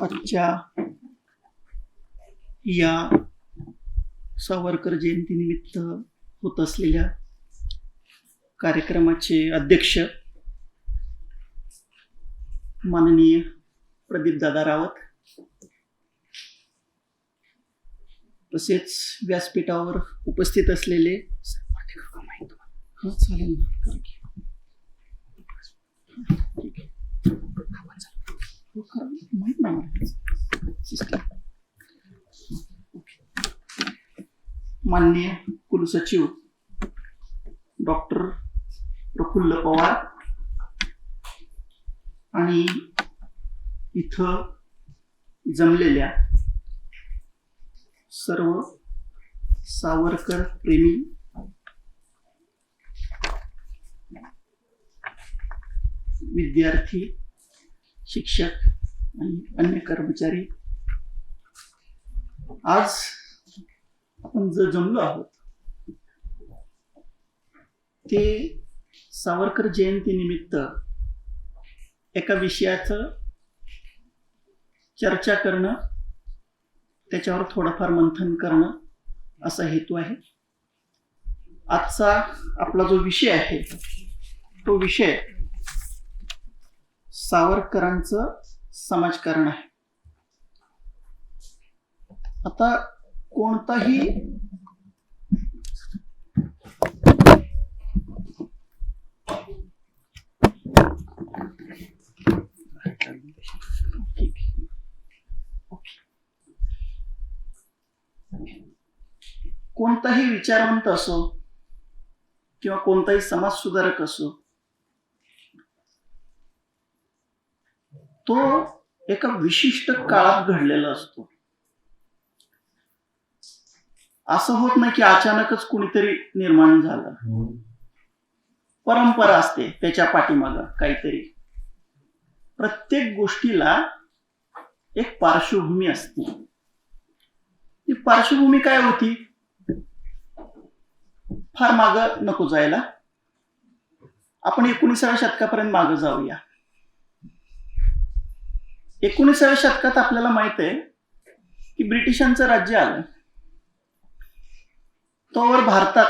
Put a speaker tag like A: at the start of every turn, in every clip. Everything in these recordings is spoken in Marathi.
A: आजच्या या सावरकर जयंतीनिमित्त होत असलेल्या कार्यक्रमाचे अध्यक्ष माननीय प्रदीपदादा रावत, तसेच व्यासपीठावर उपस्थित असलेले चालेल ना, माहित नाही माननीय कुलसचिव डॉक्टर प्रफुल्ल पवार आणि इथं जमलेल्या सर्व सावरकर प्रेमी विद्यार्थी, शिक्षक आणि अन्य कर्मचारी, आज आपण जे जमलो आहोत ते सावरकर जयंती निमित्त एका विषयाचं चर्चा करणं, त्याच्यावर थोडंफार मंथन करणं असा हेतू आहे. आजचा आपला जो विषय आहे तो विषय सावरकरांचं समाजकारण आहे. आता कोणताही कोणताही विचारवंत असो किंवा कोणताही समाज सुधारक असो, तो एका विशिष्ट काळात घडलेला असतो. असं होत नाही की अचानकच कुणीतरी निर्माण झालं. परंपरा असते त्याच्या पाठीमागं काहीतरी. प्रत्येक गोष्टीला एक पार्श्वभूमी असते. ती पार्श्वभूमी काय होती? फार मागं नको जायला, आपण 19व्या शतकापर्यंत मागं जाऊया. 19व्या शतकात आपल्याला माहित आहे की ब्रिटिशांचं राज्य आलं. तोवर भारतात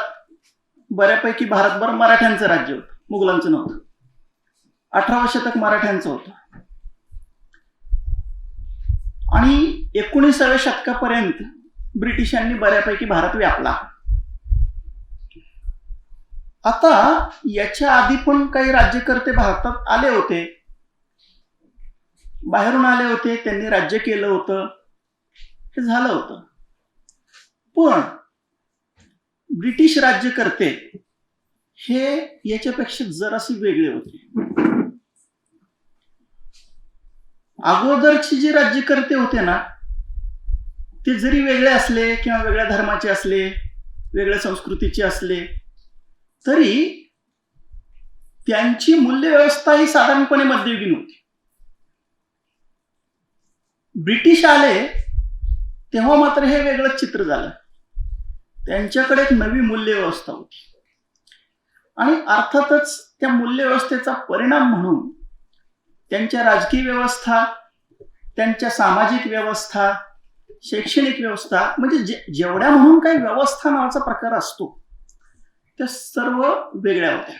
A: बऱ्यापैकी भारतभर मराठ्यांचं राज्य होतं, मुघलांचं नव्हतं. 18वं शतक मराठ्यांचं होतं आणि 19व्या शतकापर्यंत ब्रिटिशांनी बऱ्यापैकी भारत व्यापला. आता याच्या आधी पण काही राज्यकर्ते भारतात आले होते, बाहेरून आले होते, त्यांनी राज्य केलं होतं, हे झालं होतं. पण ब्रिटिश राज्यकर्ते हे याच्यापेक्षा जरासे वेगळे होते. अगोदरचे जे राज्यकर्ते होते ना, ते जरी वेगळे असले किंवा वेगळ्या धर्माचे असले, वेगळ्या संस्कृतीचे असले, तरी त्यांची मूल्यव्यवस्था ही साधारणपणे मध्ययुगीन होती. ब्रिटिश आले तेव्हा मात्र हे वेगळंच चित्र झालं. त्यांच्याकडे एक नवी मूल्यव्यवस्था होती आणि अर्थातच त्या मूल्यव्यवस्थेचा परिणाम म्हणून त्यांच्या राजकीय व्यवस्था, त्यांच्या सामाजिक व्यवस्था, शैक्षणिक व्यवस्था, म्हणजे जेवढ्या म्हणून काही व्यवस्था नावाचा प्रकार असतो त्या सर्व वेगळ्या होत्या.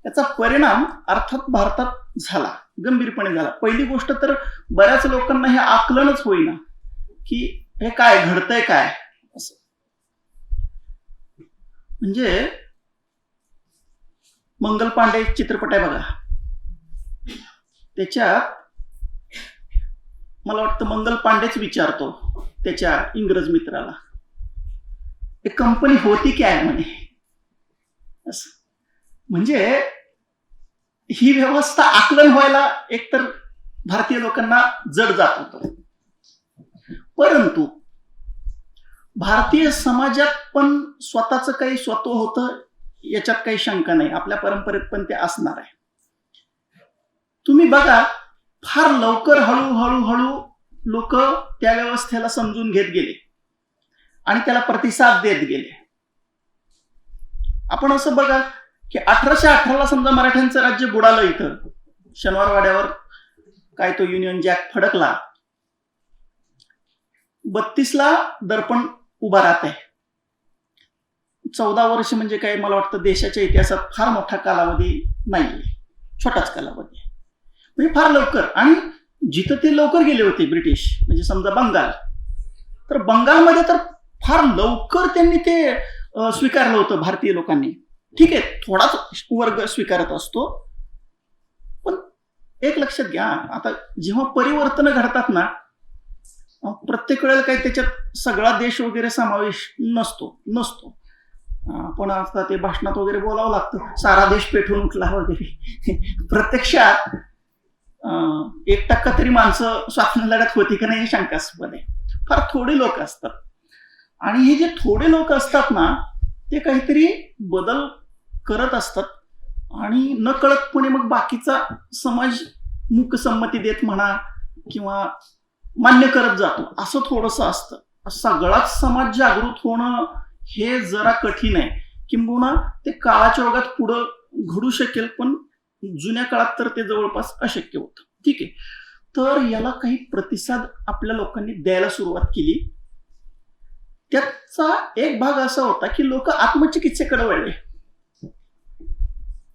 A: याचा परिणाम अर्थात भारतात झाला, गंभीरपणे झाला. पहिली गोष्ट तर बऱ्याच लोकांना हे आकलनच होईना की हे काय घडतंय काय असं. म्हणजे मंगल पांडे चित्रपट आहे बघा, त्याच्यात मला वाटतं मंगल पांडेच विचारतो त्याच्या इंग्रज मित्राला, एक कंपनी होती काय म्हणे असं. म्हणजे ही व्यवस्था आकलन व्हायला एकतर भारतीय लोकांना जड जात होतं. परंतु भारतीय समाजात पण स्वतःच काही स्वत्व होतं, याच्यात काही शंका नाही. आपल्या परंपरेत पण ते असणार आहे. तुम्ही बघा, फार लवकर हळूहळू लोक त्या व्यवस्थेला समजून घेत गेले आणि त्याला प्रतिसाद देत गेले. आपण असं बघा की 1818ला समजा मराठ्यांचं राज्य बुडालं इथं शनिवारवाड्यावर, काय तो युनियन जॅक फडकला, 32ला दर्पण उभा राहत आहे. 14 वर्ष म्हणजे काय, मला वाटतं देशाच्या इतिहासात फार मोठा कालावधी नाहीये, छोटाच कालावधी आहे. म्हणजे फार लवकर, आणि जिथं ते लवकर गेले होते ब्रिटिश, म्हणजे समजा बंगाल, तर बंगालमध्ये तर फार लवकर त्यांनी ते स्वीकारलं होतं भारतीय लोकांनी. ठीक आहे, थोडाच वर्ग स्वीकारत असतो, पण एक लक्षात घ्या, आता जेव्हा परिवर्तन घडतात ना, प्रत्येक वेळेला काही त्याच्यात सगळा देश वगैरे समावेश नसतो. पण आता ते भाषणात वगैरे बोलावं लागतं, सारा देश पेटून उठला वगैरे. प्रत्यक्षात 1% तरी माणसं स्वातंत्र्य लढ्यात होती का नाही, शंकास्पद आहे. फार थोडे लोक असतात, आणि हे जे थोडे लोक असतात ना, ते काहीतरी बदल करत असतात, आणि न कळतपणे मग बाकीचा समाज मूकसंमती देत म्हणा किंवा मान्य करत जातो, असं थोडंसं असतं. सगळाच समाज जागृत होणं हे जरा कठीण आहे, किंबहुना ते काळाच्या ओघात पुढं घडू शकेल, पण जुन्या काळात तर ते जवळपास अशक्य होतं. ठीक आहे, तर याला काही प्रतिसाद आपल्या लोकांनी द्यायला सुरुवात केली. त्याचा एक भाग असा होता की लोक आत्मचिकित्सेकडे वळले,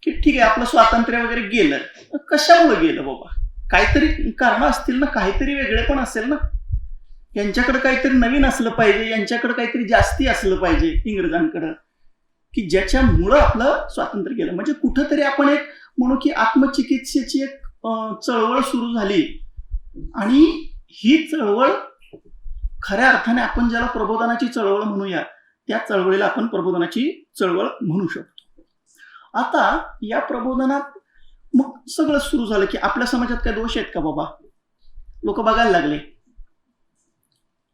A: की ठीक आहे आपलं स्वातंत्र्य वगैरे गेलं, कशामुळे गेलं बाबा, काहीतरी कारण असतील ना, काहीतरी वेगळे पण असेल ना, यांच्याकडे काहीतरी नवीन असलं पाहिजे, यांच्याकडे काहीतरी जास्ती असलं पाहिजे इंग्रजांकडं, की ज्याच्यामुळं आपलं स्वातंत्र्य गेलं. म्हणजे कुठंतरी आपण एक म्हणू की आत्मचिकित्सेची एक चळवळ सुरू झाली, आणि ही चळवळ खऱ्या अर्थाने आपण ज्याला प्रबोधनाची चळवळ म्हणूया, त्या चळवळीला आपण प्रबोधनाची चळवळ म्हणू शकतो. आता या प्रबोधनात मग सगळं सुरू झालं की आपल्या समाजात काय दोष आहेत का बाबा, लोक बघायला लागले.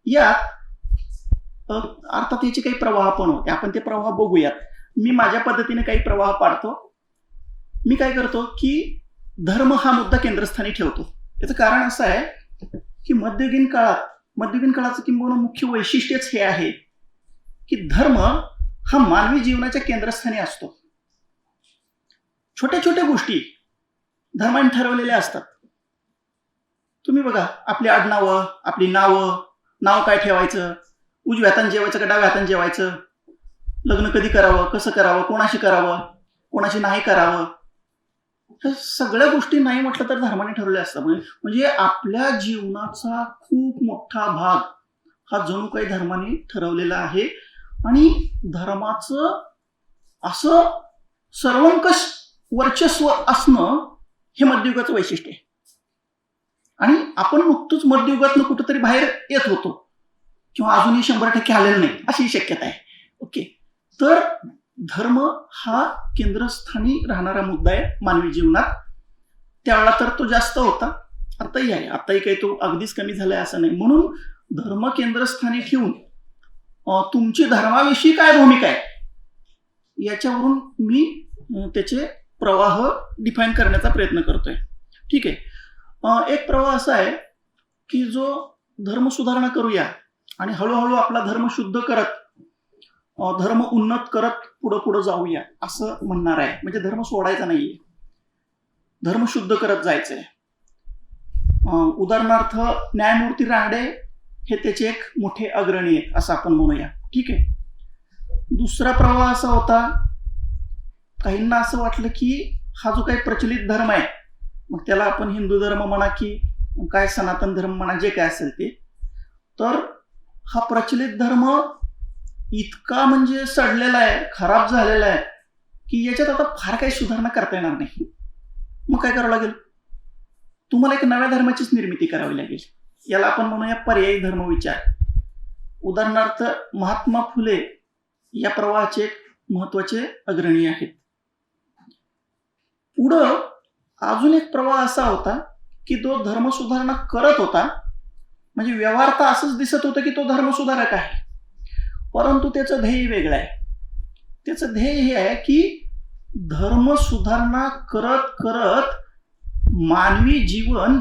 A: यात अर्थात याचे काही प्रवाह पण होते, आपण ते प्रवाह बघूयात. मी माझ्या पद्धतीने काही प्रवाह पाडतो. मी काय करतो की धर्म हा मुद्दा केंद्रस्थानी ठेवतो. याचं कारण असं आहे की मध्ययुगीन काळाचं किंबहुना मुख्य वैशिष्ट्यच हे आहे की धर्म हा मानवी जीवनाच्या केंद्रस्थानी असतो. छोट्या छोट्या गोष्टी धर्माने ठरवलेल्या असतात. तुम्ही बघा, आपली आडनावं, आपली नाव काय ठेवायचं, उजव्या हाताने जेवायचं का डाव्या हाताने जेवायचं, लग्न कधी करावं, कसं करावं, कोणाशी करावं, कोणाशी नाही करावं, ह्या सगळ्या गोष्टी नाही म्हटलं तर धर्माने ठरवल्या असतात. म्हणजे आपल्या जीवनाचा खूप मोठा भाग हा जणू काही धर्माने ठरवलेला आहे, आणि धर्माचं असं सर्वंकष वर्चस्व असणं हे मध्ययुगाचं वैशिष्ट्य आहे. आणि आपण नुकतंच मध्ययुगातनं कुठंतरी बाहेर येत होतो, किंवा अजूनही 100% आलेलं नाही अशी शक्यता आहे. ओके, तर धर्म हा केंद्रस्थानी राहणारा मुद्दा आहे मानवी जीवनात. त्यावेळा तर तो जास्त होता, आताही आहे, आताही काही तो अगदीच कमी झालाय असं नाही. म्हणून धर्म केंद्रस्थानी ठेवून तुमची धर्माविषयी काय भूमिका आहे याच्यावरून मी त्याचे प्रवाह डिफाईन करण्याचा प्रयत्न करतोय. ठीक आहे, एक प्रवाह असा आहे की जो धर्म सुधारणा करूया आणि हळूहळू आपला धर्म शुद्ध करत, धर्म उन्नत करत पुढं जाऊया असं म्हणणार आहे. म्हणजे धर्म सोडायचा नाहीये, धर्म शुद्ध करत जायचंय. उदाहरणार्थ न्यायमूर्ती रानडे हे त्याचे एक मोठे अग्रणी आहेत असं आपण म्हणूया. ठीक आहे, दुसरा प्रवाह असा होता, काहींना असं वाटलं की हा जो काही प्रचलित धर्म आहे, मग त्याला आपण हिंदू धर्म म्हणा की काय सनातन धर्म म्हणा, जे काय असेल ते, तर हा प्रचलित धर्म इतका म्हणजे सडलेला आहे, खराब झालेला आहे की याच्यात आता फार काही सुधारणा करता येणार नाही. मग काय करावं लागेल, तुम्हाला एक नव्या धर्माचीच निर्मिती करावी लागेल. याला आपण म्हणूया पर्यायी धर्मविचार. उदाहरणार्थ महात्मा फुले या प्रवाहाचे एक महत्वाचे अग्रणी आहेत. पुढं अजून एक प्रवाह असा होता की तो धर्म सुधारणा करत होता, म्हणजे व्यवहार तर असंच दिसत होतं की तो धर्म सुधारक आहे, परंतु त्याचं ध्येय वेगळं आहे. त्याचं ध्येय हे आहे की धर्म सुधारणा करत करत मानवी जीवन,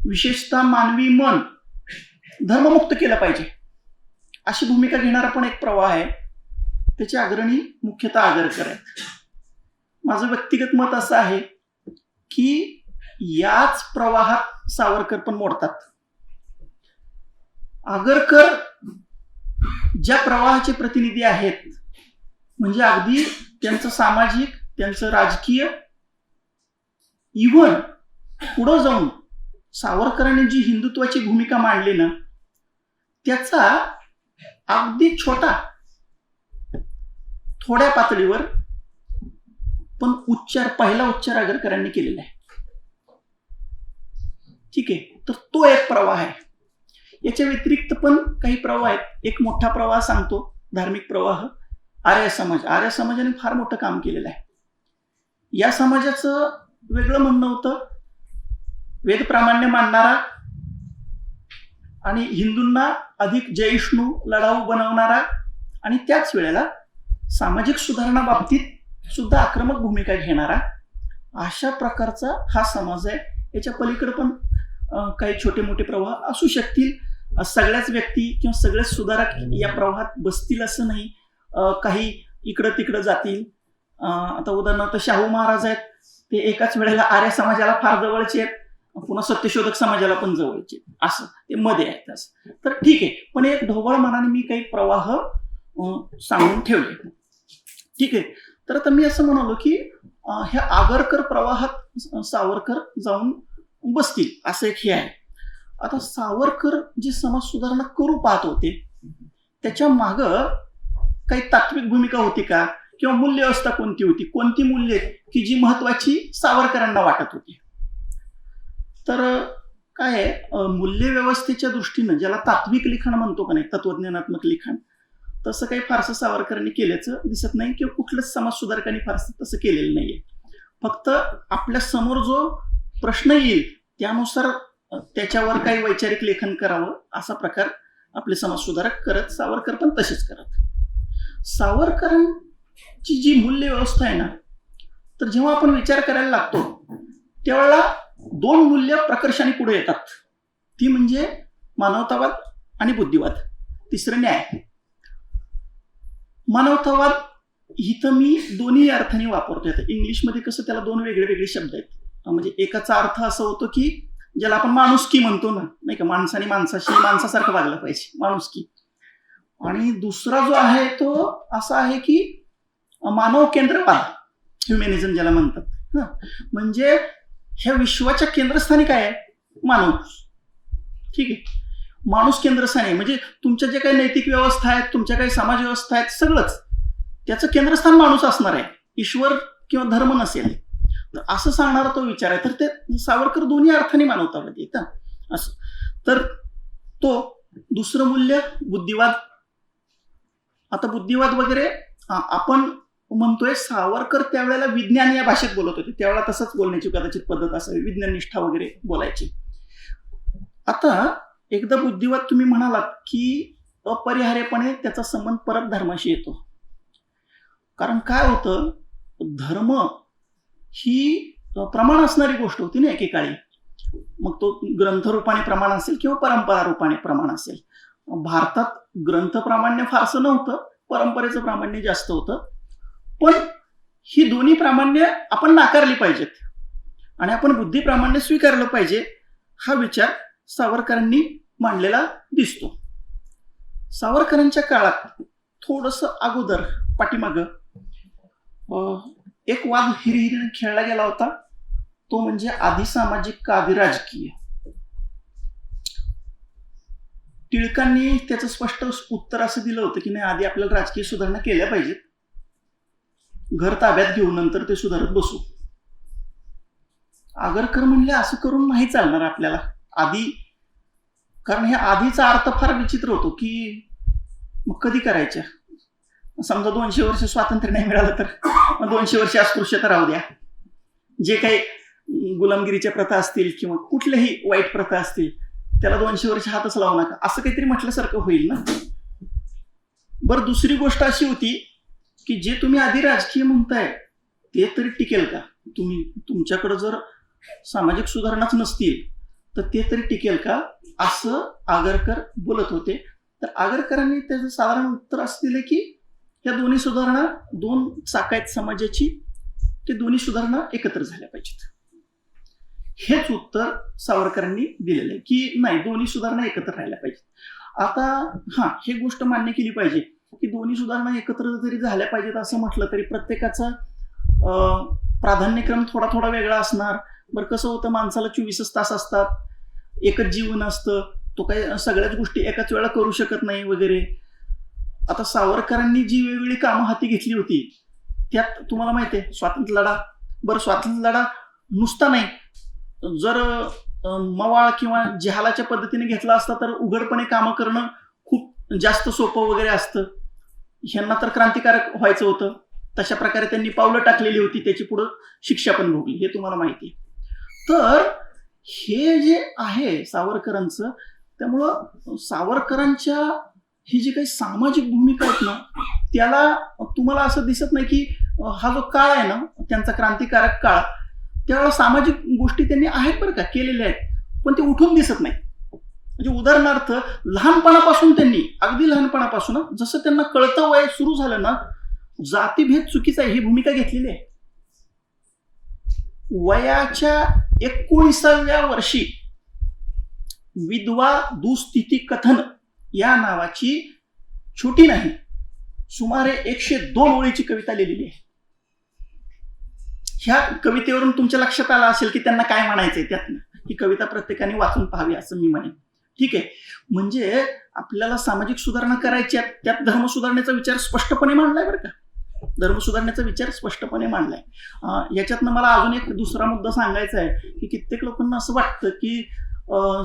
A: विशेषतः मानवी मन धर्ममुक्त केलं पाहिजे, अशी भूमिका घेणारा पण एक प्रवाह आहे. त्याचे अग्रणी मुख्यतः आगरकर आहेत. माझं व्यक्तिगत मत असं आहे की याच प्रवाहात सावरकर पण मोडतात. आगरकर ज्या प्रवाहाचे प्रतिनिधी आहेत, म्हणजे अगदी त्यांचं सामाजिक, त्यांचं राजकीय, इव्हन पुढं जाऊन सावरकरांनी जी हिंदुत्वाची भूमिका मांडली ना, त्याचा अगदी थोड्या पातळीवर पण पहिला उच्चार आगरकरांनी केलेला आहे. ठीक आहे, तर तो एक प्रवाह आहे. याच्या व्यतिरिक्त पण काही प्रवाह आहेत. एक मोठा प्रवाह सांगतो, धार्मिक प्रवाह, आर्य समाज. आर्य समाजाने फार मोठं काम केलेलं आहे. या समाजाचं वेगळं म्हणणं होतं, वेद प्रामाण्य मानणारा आणि हिंदूंना अधिक जयिष्णू, लढाऊ बनवणारा आणि त्याच वेळेला सामाजिक सुधारणा बाबतीत सुद्धा आक्रमक भूमिका घेणारा अशा प्रकारचा हा समाज आहे. याच्या पलीकडे पण काही छोटे मोठे प्रवाह असू शकतील. सगळ्याच व्यक्ती किंवा सगळेच सुधारक या प्रवाहात बसतील असं नाही. काही इकडं तिकडं जातील. आता उदाहरणार्थ शाहू महाराज आहेत, ते एकाच वेळेला आर्य समाजाला फार जवळचे आहेत, पुन्हा सत्यशोधक समाजाला पण जवळचे, असं ते मध्ये आहेत. असं तर ठीक आहे, पण एक ढोबळ मनाने मी काही प्रवाह सांगून ठेवले. ठीक आहे, तर आता मी असं म्हणालो की ह्या आगरकर प्रवाहात सावरकर जाऊन बसतील असं एक हे आहे. आता सावरकर जी समाज सुधारणा करू पाहत होते, त्याच्या माग काही तात्विक भूमिका होती का, किंवा मूल्यव्यवस्था कोणती होती, कोणती मूल्ये की जी महत्वाची सावरकरांना वाटत होती. तर काय आहे, मूल्यव्यवस्थेच्या दृष्टीनं ज्याला तात्विक लिखाण म्हणतो का नाही, तत्वज्ञानात्मक लिखाण, तसं काही फारसं सावरकरांनी केल्याचं दिसत नाही, किंवा कुठल्याच समाज सुधारकांनी फारसं तसं केलेलं नाहीये. फक्त आपल्या समोर जो प्रश्न येईल त्यानुसार त्याच्यावर काही वैचारिक लेखन करावं असा प्रकार आपले समाज सुधारक करत, सावरकर पण तसेच करत. सावरकरांची जी मूल्य व्यवस्था आहे ना, तर जेव्हा आपण विचार करायला लागतो त्यावेळेला दोन मूल्य प्रकर्षाने पुढे येतात. ती म्हणजे मानवतावाद आणि बुद्धिवाद. तिसरं न्याय. मानवतावाद इथं मी दोन्ही अर्थाने वापरतो. आता इंग्लिशमध्ये कसं त्याला दोन वेगळे वेगळे शब्द आहेत. म्हणजे एकाचा अर्थ असं होतो की ज्याला आपण माणुसकी म्हणतो ना, नाही का, माणसाने माणसासारखं वागलं पाहिजे, माणुसकी. आणि दुसरा जो आहे तो असा आहे की मानव केंद्रवाद, ह्युमॅनिझम ज्याला म्हणतात. म्हणजे ह्या विश्वाच्या केंद्रस्थानी काय आहे, माणूस. ठीक आहे, माणूस केंद्रस्थानी, म्हणजे तुमच्या जे काही नैतिक व्यवस्था आहेत, तुमच्या काही समाज व्यवस्था आहेत, सगळंच त्याचं केंद्रस्थान माणूस असणार आहे, ईश्वर किंवा धर्म नसेल. तर असं सांगणारा तो विचार आहे. तर ते सावरकर दोन्ही अर्थाने मानवतावादी आहेत असं. तर तो दुसरं मूल्य बुद्धिवाद. आता बुद्धिवाद वगैरे आपण म्हणतोय, सावरकर त्यावेळेला विज्ञान या भाषेत बोलत होते, त्यावेळेला तसंच बोलण्याची कदाचित पद्धत असावी, विज्ञान निष्ठा वगैरे बोलायची. आता एकदा बुद्धिवाद तुम्ही म्हणालात की अपरिहार्यपणे त्याचा संबंध परत धर्माशी येतो. कारण काय होतं, धर्म ही प्रमाण असणारी गोष्ट होती ना एकेकाळी. मग तो ग्रंथरूपाने प्रमाण असेल किंवा परंपरा रूपाने प्रमाण असेल. भारतात ग्रंथप्रामाण्य फारसं नव्हतं, परंपरेचं प्रामाण्य जास्त होतं. पण ही दोन्ही प्रामाण्य आपण नाकारली पाहिजेत आणि आपण बुद्धी प्रामाण्य स्वीकारलं पाहिजे, हा विचार सावरकरांनी मांडलेला दिसतो. सावरकरांच्या काळात थोडंसं अगोदर पाठीमागं एक वाद हिरिहिरीने खेळला गेला होता. तो म्हणजे आधी सामाजिक का आधी राजकीय. टिळकांनी त्याचं स्पष्ट उत्तर असं दिलं होतं की नाही, आधी आपल्याला राजकीय सुधारणा केल्या पाहिजेत, घर ताब्यात घेऊन नंतर ते सुधारत बसू. आगरकर म्हणले असं करून नाही चालणार आपल्याला आधी, कारण हे आधीचा अर्थ फार विचित्र होतो की मग कधी करायच्या. समजा 200 वर्ष स्वातंत्र्य नाही मिळालं तर 200 वर्ष अस्पृश्यता राहू द्या, जे काही गुलामगिरीच्या प्रथा असतील किंवा कुठल्याही वाईट प्रथा असतील त्याला 200 वर्ष हातच लावू नका, असं काहीतरी म्हटल्यासारखं होईल ना. बरं, दुसरी गोष्ट अशी होती की जे तुम्ही आधी राजकीय म्हणताय ते तरी टिकेल का, तुमच्याकडे जर सामाजिक सुधारणाच नसतील तर ते तरी टिकेल का, असं आगरकर बोलत होते. तर आगरकरांनी त्याचं साधारण उत्तर असं दिलं की या दोन्ही सुधारणा, दोन चाक आहेत समाजाची, ते दोन्ही सुधारणा एकत्र झाल्या पाहिजेत. हेच उत्तर सावरकरांनी दिलेलं आहे की नाही, दोन्ही सुधारणा एकत्र राहायला पाहिजेत. आता ही गोष्ट मान्य केली पाहिजे की दोन्ही सुधारणा एकत्र जरी झाल्या पाहिजेत असं म्हटलं तरी प्रत्येकाचा प्राधान्यक्रम थोडा थोडा वेगळा असणार. बरं, कसं होतं, माणसाला 24 तास असतात, एकच जीवन असतं, तो काही सगळ्याच गोष्टी एकाच वेळा करू शकत नाही वगैरे. आता सावरकरांनी जी वेगवेगळी कामं हाती घेतली होती त्यात तुम्हाला माहिती आहे स्वातंत्र्य लढा. बरं, स्वातंत्र्य लढा नुसता नाही, जर मवाळ किंवा जहालाच्या पद्धतीने घेतला असता तर उघडपणे कामं करणं खूप जास्त सोपं वगैरे असतं. ह्यांना तर क्रांतिकारक व्हायचं होतं, तशा प्रकारे त्यांनी पावलं टाकलेली होती, त्याची पुढं शिक्षा पण भोगली, हे तुम्हाला माहिती आहे. तर हे जे आहे सावरकरांचं, त्यामुळं सावरकरांच्या ही जी काही सामाजिक भूमिका आहेत ना, त्याला तुम्हाला असं दिसत नाही की हा जो काळ आहे ना त्यांचा क्रांतिकारक काळ, त्यावेळेला सामाजिक गोष्टी त्यांनी आहेत बरं का, केलेल्या आहेत, पण ते उठून दिसत नाही. म्हणजे उदाहरणार्थ लहानपणापासून त्यांनी, अगदी लहानपणापासून जसं त्यांना कळतं वय सुरू झालं ना, जातीभेद चुकीचा आहे ही भूमिका घेतलेली आहे. वयाच्या 19व्या वर्षी विधवा दुस्थिती कथन या नावाची छोटी नाही, सुमारे 102 ओळीची कविता लिहिलेली आहे. ह्या कवितेवरून तुमच्या लक्षात आलं असेल की त्यांना काय म्हणायचंय. त्यातनं ही कविता प्रत्येकाने वाचून पाहावी असं मी म्हणेन. ठीक आहे, म्हणजे आपल्याला सामाजिक सुधारणा करायच्या, त्यात धर्म सुधारण्याचा विचार स्पष्टपणे मांडलाय बरं का, धर्म सुधारण्याचा विचार स्पष्टपणे मांडलाय. याच्यातनं मला अजून एक दुसरा मुद्दा सांगायचा आहे की कित्येक लोकांना असं वाटतं की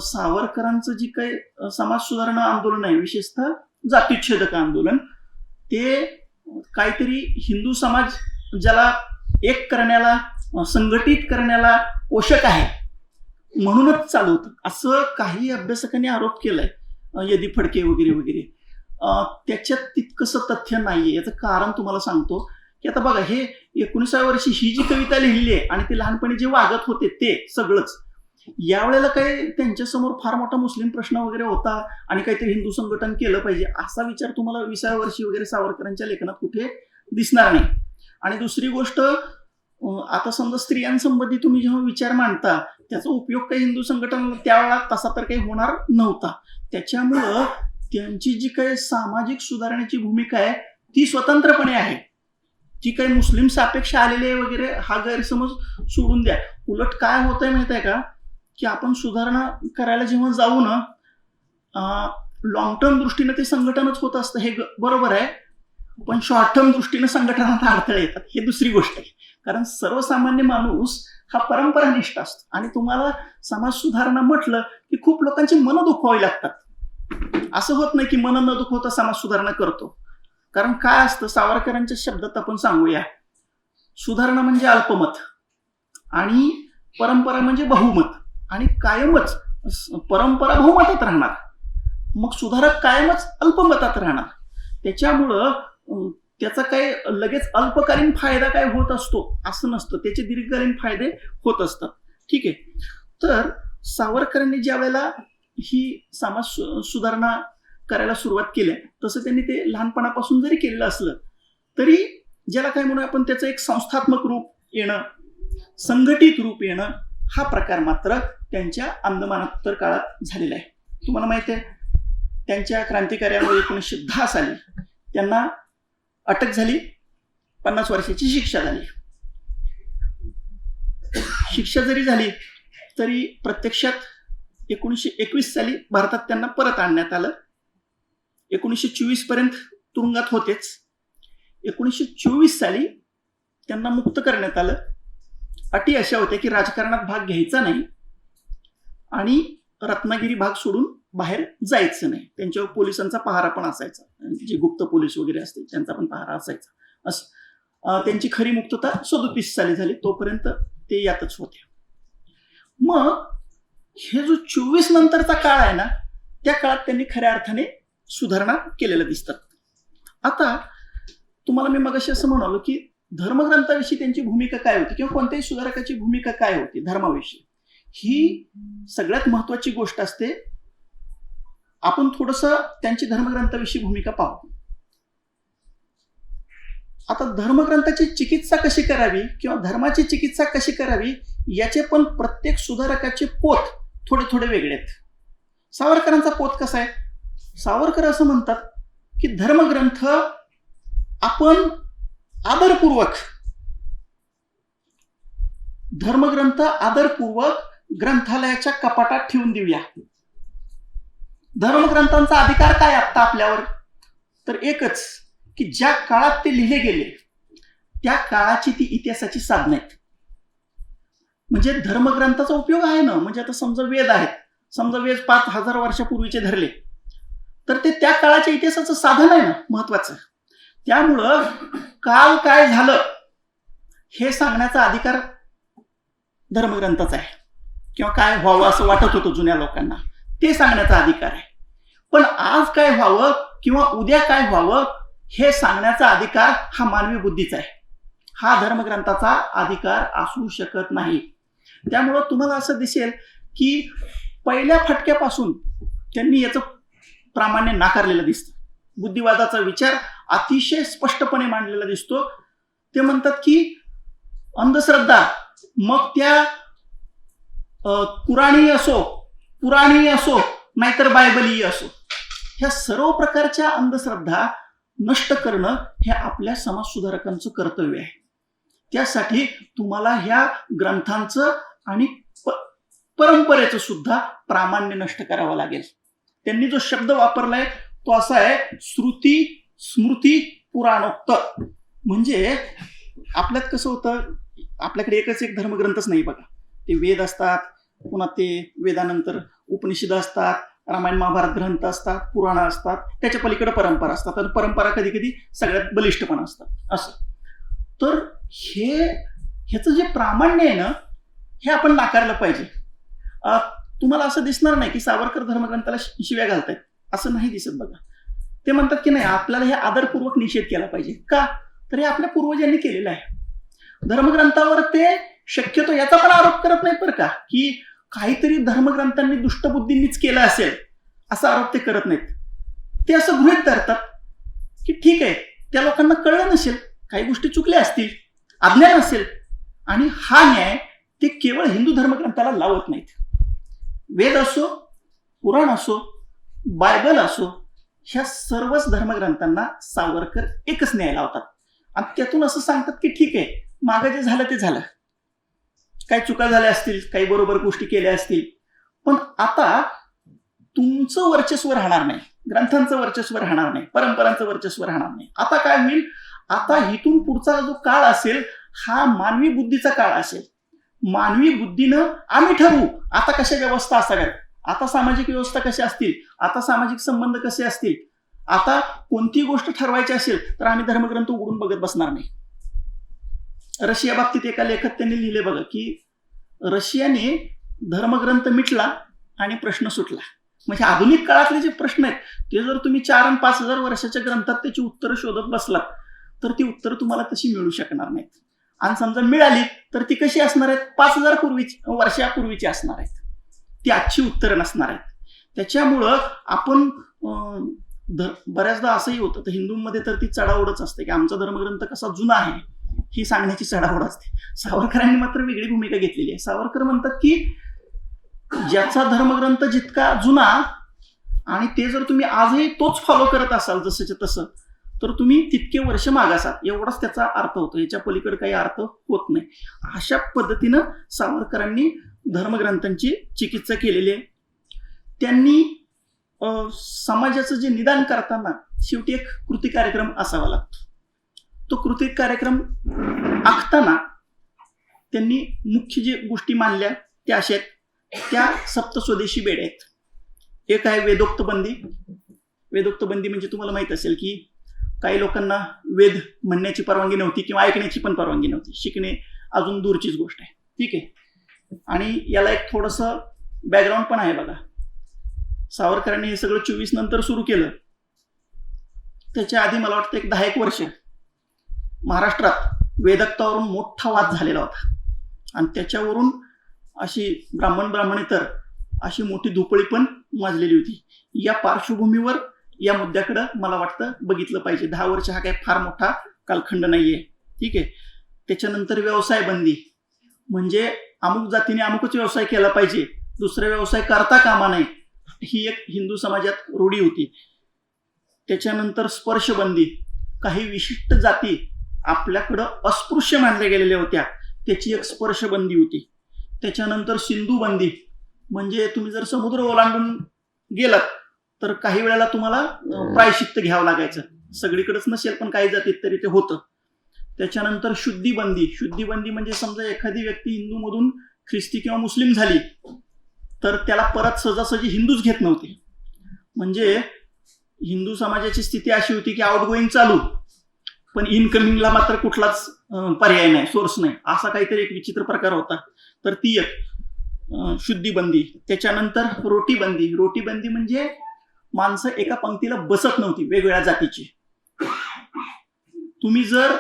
A: सावरकरांचं जी काही समाज सुधारणा आंदोलन आहे, विशेषतः जातीच्छेदक आंदोलन, ते काहीतरी हिंदू समाज ज्याला एक करण्याला, संघटित करण्याला पोषक आहे म्हणूनच चालू होतं, असं काही अभ्यासकांनी आरोप केलाय, यदी फडके वगैरे वगैरे. त्याच्यात तितकंसं तथ्य नाहीये. याचं कारण तुम्हाला सांगतो की आता बघा, हे 19व्या वर्षी ही जी कविता लिहिली आहे आणि ते लहानपणी जे वागत होते ते सगळंच, यावेळेला काही त्यांच्यासमोर फार मोठा मुस्लिम प्रश्न वगैरे होता आणि काहीतरी हिंदू संघटन केलं पाहिजे असा विचार तुम्हाला 20व्या वर्षी वगैरे सावरकरांच्या लेखनात कुठे दिसणार नाही. आणि दुसरी गोष्ट, आता समजा स्त्रियांसंबंधी तुम्ही जेव्हा विचार मांडता त्याचा उपयोग काही हिंदू संघटनाला त्यावेळेला तसा तर काही होणार नव्हता. त्याच्यामुळं त्यांची जी काही सामाजिक सुधारण्याची भूमिका आहे ती स्वतंत्रपणे आहे, ती काही मुस्लिम सापेक्ष आलेले वगैरे हा गैरसमज सोडून द्या. उलट काय होतंय माहित आहे का, की आपण सुधारणा करायला जेव्हा जाऊ ना, लॉंग टर्म दृष्टीने ते संघटनच होत असतं, हे बरोबर आहे, पण शॉर्ट टर्म दृष्टीने संघटनात अडथळे येतात, हे दुसरी गोष्ट आहे. कारण सर्वसामान्य माणूस हा परंपरानिष्ठ असतो आणि तुम्हाला समाज सुधारणा म्हटलं की खूप लोकांची मनं दुखवावी लागतात. असं होत नाही की मनं न दुखवता समाज सुधारणा करतो. कारण काय असतं, सावरकरांच्या शब्दात आपण सांगूया, सुधारणा म्हणजे अल्पमत आणि परंपरा म्हणजे बहुमत, आणि कायमच परंपरा बहुमतात राहणार, मग सुधारक कायमच अल्पमतात राहणार. त्याच्यामुळं त्याचा काही लगेच अल्पकालीन फायदा काय होत असतो असं नसतं, त्याचे दीर्घकालीन फायदे होत असतात. ठीक आहे, तर सावरकरांनी ज्या वेळेला ही समाज सुधारणा करायला सुरुवात केली, तसं त्यांनी ते लहानपणापासून जरी केलेलं असलं तरी ज्याला काय म्हणून आपण त्याचं एक संस्थात्मक रूप येणं, संघटित रूप येणं, हा प्रकार मात्र त्यांच्या अंदमानोत्तर काळात झालेला आहे. तुम्हाला माहिती आहे, त्यांच्या क्रांतिकार्यामुळे 1910 साली त्यांना अटक झाली, 50 वर्षाची शिक्षा झाली. शिक्षा जरी झाली तरी प्रत्यक्षात 1921 साली भारतात त्यांना परत आणण्यात आलं. 1924 पर्यंत तुरुंगात होतेच. 1924 साली त्यांना मुक्त करण्यात आलं. अटी अशा होत्या की राजकारणात भाग घ्यायचा नाही आणि रत्नागिरी भाग सोडून बाहेर जायचं नाही. त्यांच्यावर पोलिसांचा पहारा पण असायचा, जे गुप्त पोलीस वगैरे असते त्यांचा पण पहारा असायचा. असं त्यांची खरी मुक्तता 37 साली झाली, तोपर्यंत ते यातच होते. मग हे जो 24 नंतरचा काळ आहे ना, त्या काळात त्यांनी खऱ्या अर्थाने सुधारणा केलेलं दिसतात. आता तुम्हाला मी मगाशी असं म्हणालो की धर्मग्रंथाविषयी त्यांची भूमिका काय होती किंवा कोणत्याही सुधारकाची भूमिका काय होती धर्माविषयी, ही सगळ्यात महत्वाची गोष्ट असते. आपण थोडंसं त्यांची धर्मग्रंथाविषयी भूमिका पाहू. आता धर्मग्रंथाची चिकित्सा कशी करावी किंवा धर्माची चिकित्सा कशी करावी याचे पण प्रत्येक सुधारकाचे पोत थोडे थोडे वेगळे आहेत. सावरकरांचा पोत कसा आहे? सावरकर असं म्हणतात की धर्मग्रंथ आपण आदरपूर्वक ग्रंथालयाच्या कपाटात ठेवून देऊया. धर्मग्रंथांचा अधिकार काय आता आपल्यावर? तर एकच की ज्या काळात ते लिहिले गेले त्या काळाची ती इतिहासाची साधनं आहेत. म्हणजे धर्मग्रंथाचा उपयोग आहे ना. म्हणजे आता समजा वेद आहेत, समजा वेद 5000 वर्षापूर्वीचे धरले तर ते त्या काळाच्या इतिहासाचं साधन आहे ना महत्वाचं. त्यामुळं काल काय झालं हे सांगण्याचा अधिकार धर्मग्रंथाचा आहे, किंवा काय व्हावं असं वाटत होतं जुन्या लोकांना ते सांगण्याचा अधिकार आहे. पण आज काय व्हावं किंवा उद्या काय व्हावं हे सांगण्याचा अधिकार हा मानवी बुद्धीचा आहे. हा धर्मग्रंथाचा अधिकार असू शकत नाही. त्यामुळं तुम्हाला असं दिसेल की पहिल्या फटक्यापासून त्यांनी याचं प्रामाण्य नाकारलेलं दिसतं. बुद्धिवादाचा विचार अतिशय स्पष्टपणे मांडलेला दिसतो. ते म्हणतात की अंधश्रद्धा मग त्या पुराणी असो नाहीतर बायबलीय असो, ह्या सर्व प्रकारच्या अंधश्रद्धा नष्ट करणं हे आपल्या समाजसुधारकांचं कर्तव्य आहे. त्यासाठी तुम्हाला ह्या ग्रंथांचं आणि परंपरेचं सुद्धा प्रामाण्य नष्ट करावं लागेल. त्यांनी जो शब्द वापरलाय तो असा आहे श्रुती स्मृती पुराणोक्त. म्हणजे आपल्यात कसं होतं, आपल्याकडे एकच एक धर्मग्रंथच नाही बघा. ते वेद असतात, पुन्हा ते वेदानंतर उपनिषद असतात, रामायण महाभारत ग्रंथ असतात, पुराण असतात, त्याच्या पलीकडे परंपरा असतात आणि परंपरा कधी कधी सगळ्यात बलिष्ठ पण असतात. असं तर ह्याचं जे प्रामाण्य आहे ना हे आपण नाकारलं पाहिजे. तुम्हाला असं दिसणार नाही की सावरकर धर्मग्रंथाला शिव्या घालतायत, असं नाही दिसत बघा. ते म्हणतात की नाही आपल्याला हे आदरपूर्वक निषेध केला पाहिजे. का? तर हे आपल्या पूर्वजांनी केलेलं आहे. धर्मग्रंथावर ते शक्यतो याचा पण आरोप करत नाहीत बरं का, की काहीतरी धर्मग्रंथांनी दुष्टबुद्धींनीच केलं असेल असा आरोप ते करत नाहीत. ते असं गृहीत धरतात की ठीक आहे त्या लोकांना कळलं नसेल, काही गोष्टी चुकल्या असतील, अज्ञान असेल, आणि हा न्याय ते केवळ हिंदू धर्मग्रंथाला लावत नाहीत. वेद असो, पुराण असो, बायबल असो, ह्या सर्वच धर्मग्रंथांना सावरकर एकच न्याय लावतात. आणि त्यातून असं सांगतात की ठीक आहे मागं जे झालं ते झालं, काही चुका झाल्या असतील, काही बरोबर गोष्टी केल्या असतील, पण आता तुमचं वर्चस्व राहणार नाही, ग्रंथांचं वर्चस्व राहणार नाही, परंपरांचं वर्चस्व राहणार नाही. आता काय होईल? आता इथून पुढचा जो काळ असेल हा मानवी बुद्धीचा काळ असेल. मानवी बुद्धीनं आम्ही ठरवू आता कशा व्यवस्था असाव्यात, आता सामाजिक व्यवस्था कशा असतील, आता सामाजिक संबंध कसे असतील, आता कोणती गोष्ट ठरवायची असेल तर आम्ही धर्मग्रंथ उघडून बघत बसणार नाही. रशिया बाबतीत एका लेखात त्यांनी लिहिले बघा की रशियाने धर्मग्रंथ मिटला आणि प्रश्न सुटला. म्हणजे आधुनिक काळातले जे प्रश्न आहेत ते जर तुम्ही 4 आणि 5000 वर्षाच्या ग्रंथात त्याची उत्तरं शोधत बसलात तर ती उत्तरं तुम्हाला तशी मिळू शकणार नाहीत. आणि समजा मिळाली तर ती कशी असणार आहेत? 5000 वर्षापूर्वीची असणार आहेत. ती आजची उत्तरं नसणार आहेत. त्याच्यामुळं आपण बऱ्याचदा असंही होतं, तर हिंदूंमध्ये तर ती चढाओढच असते की आमचा धर्मग्रंथ कसा जुना आहे ही सांगण्याची चढाओढ असते. सावरकरांनी मात्र वेगळी भूमिका घेतलेली आहे. सावरकर म्हणतात की ज्याचा धर्मग्रंथ जितका जुना आणि ते जर तुम्ही आजही तोच फॉलो करत असाल जसंच्या तसं तर तुम्ही तितके वर्ष मागासाल, एवढाच त्याचा अर्थ होतो. याच्या पलीकडे काही अर्थ होत नाही. अशा पद्धतीनं सावरकरांनी धर्मग्रंथांची चिकित्सा केलेली आहे. त्यांनी समाजाचं जे निदान करताना शेवटी एक कृती कार्यक्रम असावा लागतो. तो कृती कार्यक्रम आखताना त्यांनी मुख्य जे गोष्टी मानल्या त्या अशा आहेत, त्या सप्तस्वदेशी बेड्या आहेत. एक आहे वेदोक्त बंदी. वेदोक्त बंदी म्हणजे तुम्हाला माहित असेल की काही लोकांना वेद म्हणण्याची परवानगी नव्हती किंवा ऐकण्याची पण परवानगी नव्हती. शिकणे अजून दूरचीच गोष्ट आहे. ठीक आहे. आणि याला एक थोडंसं बॅकग्राऊंड पण आहे बघा. सावरकरांनी हे सगळं 24 नंतर सुरू केलं. त्याच्या आधी मला वाटतं एक 10 वर्ष महाराष्ट्रात वेदकतावरून मोठा वाद झालेला होता आणि त्याच्यावरून अशी ब्राह्मणेतर अशी मोठी धुपळी पण माजलेली होती. या पार्श्वभूमीवर या मुद्द्याकडे मला वाटतं बघितलं पाहिजे. 10 वर्ष हा काही फार मोठा कालखंड नाहीये. ठीक आहे. त्याच्यानंतर व्यवसाय बंदी, म्हणजे अमुक जातीने अमुकच व्यवसाय केला पाहिजे, दुसरा व्यवसाय करता कामा नये, ही एक हिंदू समाजात रूढी होती. त्याच्यानंतर स्पर्शबंदी, काही विशिष्ट जाती आपल्याकडं अस्पृश्य मानल्या गेलेल्या होत्या, त्याची एक स्पर्शबंदी होती. त्याच्यानंतर सिंधू बंदी, म्हणजे तुम्ही जर समुद्र ओलांडून गेलात तर काही वेळेला तुम्हाला प्रायश्चित्त घ्यावं लागायचं. सगळीकडेच नसेल पण काही जातीत तरी ते होतं. त्याच्यानंतर शुद्धीबंदी, शुद्धीबंदी म्हणजे समजा एखादी व्यक्ती हिंदूमधून ख्रिस्ती किंवा मुस्लिम झाली तर त्याला परत सहजासहजी हिंदूच घेत नव्हते. म्हणजे हिंदू समाजाची स्थिती अशी होती की आउटगोईंग चालू पण इनकमिंगला मात्र कुठलाच पर्याय नाही, सोर्स नाही, असा काहीतरी एक विचित्र प्रकार होता. तर ती एक शुद्धीबंदी. त्याच्यानंतर रोटीबंदी, रोटीबंदी म्हणजे माणसं एका पंक्तीला बसत नव्हती वेगवेगळ्या जातीची. तुम्ही जर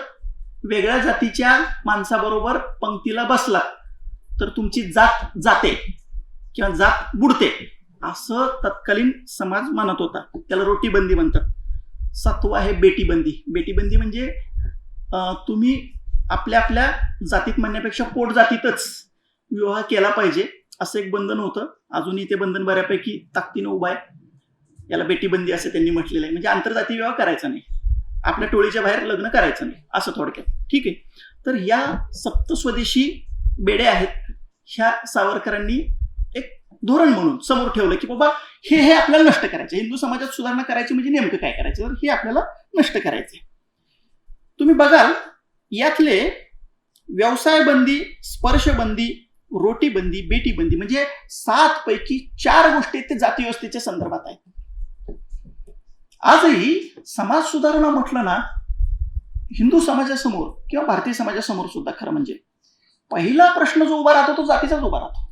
A: वेगळ्या जातीच्या माणसाबरोबर पंक्तीला बसलात तर तुमची जात जाते किंवा जात बुडते, असं तत्कालीन समाज मानत होता. त्याला रोटीबंदी म्हणतात. 7वं आहे बेटीबंदी. बेटीबंदी म्हणजे तुम्ही आपल्या आपल्या जातीत म्हणण्यापेक्षा पोट जातीतच विवाह केला पाहिजे असं एक बंधन होतं. अजूनही ते बंधन बऱ्यापैकी ताकदीनं उभं आहे. याला बेटीबंदी असं त्यांनी म्हटलेलं आहे. म्हणजे आंतरजाती विवाह करायचा नाही, आपल्या टोळीच्या बाहेर लग्न करायचं नाही, असं थोडक्यात. ठीक आहे. तर या सप्तस्वदेशी बेड्या आहेत, ह्या सावरकरांनी एक धोरण म्हणून समोर ठेवलं की बाबा हे आपल्याला नष्ट करायचं. हिंदू समाजात सुधारणा करायची म्हणजे नेमकं काय करायचं, तर हे आपल्याला नष्ट करायचंय. तुम्ही बघाल यातले व्यवसाय बंदी, स्पर्शबंदी, रोटीबंदी, बेटीबंदी म्हणजे 7 पैकी 4 गोष्टी ते जाती व्यवस्थेच्या संदर्भात आहेत. आजही समाज सुधारणा म्हटलं ना, हिंदू समाजासमोर किंवा भारतीय समाजासमोर सुद्धा खरं म्हणजे पहिला प्रश्न जो उभा राहतो तो जातीचाच उभा राहतो.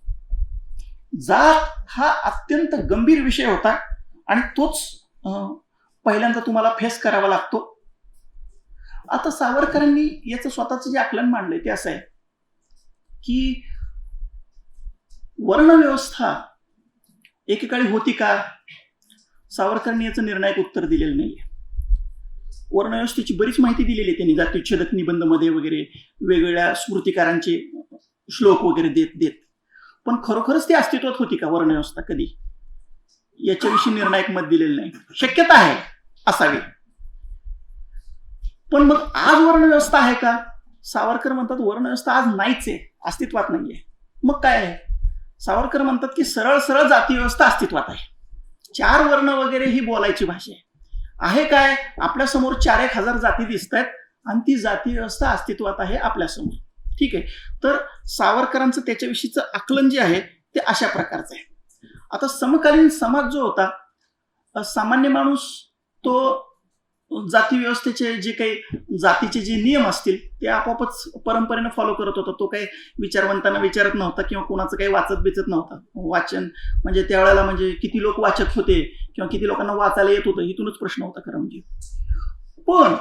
A: जात हा अत्यंत गंभीर विषय होता आणि तोच पहिल्यांदा तुम्हाला फेस करावा लागतो. आता सावरकरांनी याचं स्वतःचं जे आकलन मांडलंय ते असं आहे की वर्णव्यवस्था एकेकाळी होती का, सावरकरांनी याचं निर्णायक उत्तर दिलेलं नाहीये. वर्णव्यवस्थेची बरीच माहिती दिलेली आहे त्यांनी जातीच्छेदक निबंधमध्ये वगैरे, वेगवेगळ्या स्मृतिकारांचे श्लोक वगैरे देत देत. पण खरोखरच ती अस्तित्वात होती का वर्णव्यवस्था, कधी याच्याविषयी निर्णायक मत दिलेलं नाही. शक्यता आहे असावी, पण मग आज वर्णव्यवस्था आहे का? सावरकर म्हणतात वर्णव्यवस्था आज नाहीच आहे, अस्तित्वात नाहीये. मग काय आहे? सावरकर म्हणतात की सरळ सरळ जाती व्यवस्था अस्तित्वात आहे. 4 वर्ण वगैरे ही बोलायची भाषा आहे. काय आपल्या समोर 4-1 हजार जाती दिसत आहेत आणि ती जाती व्यवस्था अस्तित्वात आहे आपल्या समोर. ठीक आहे. तर सावरकरांचं त्याच्याविषयीचं आकलन जे आहे ते अशा प्रकारचं आहे. आता समकालीन समाज जो होता, सामान्य माणूस तो जाती व्यवस्थेचे जे काही जातीचे जे नियम असतील ते आपोआपच परंपरेनं फॉलो करत होता. तो काही विचारवंतांना विचारत नव्हता किंवा कोणाचं काही वाचत बिचत नव्हता. वाचन म्हणजे त्यावेळेला म्हणजे किती लोक वाचक होते किंवा किती लोकांना वाचायला येत होतं इथूनच प्रश्न होता खरं म्हणजे. पण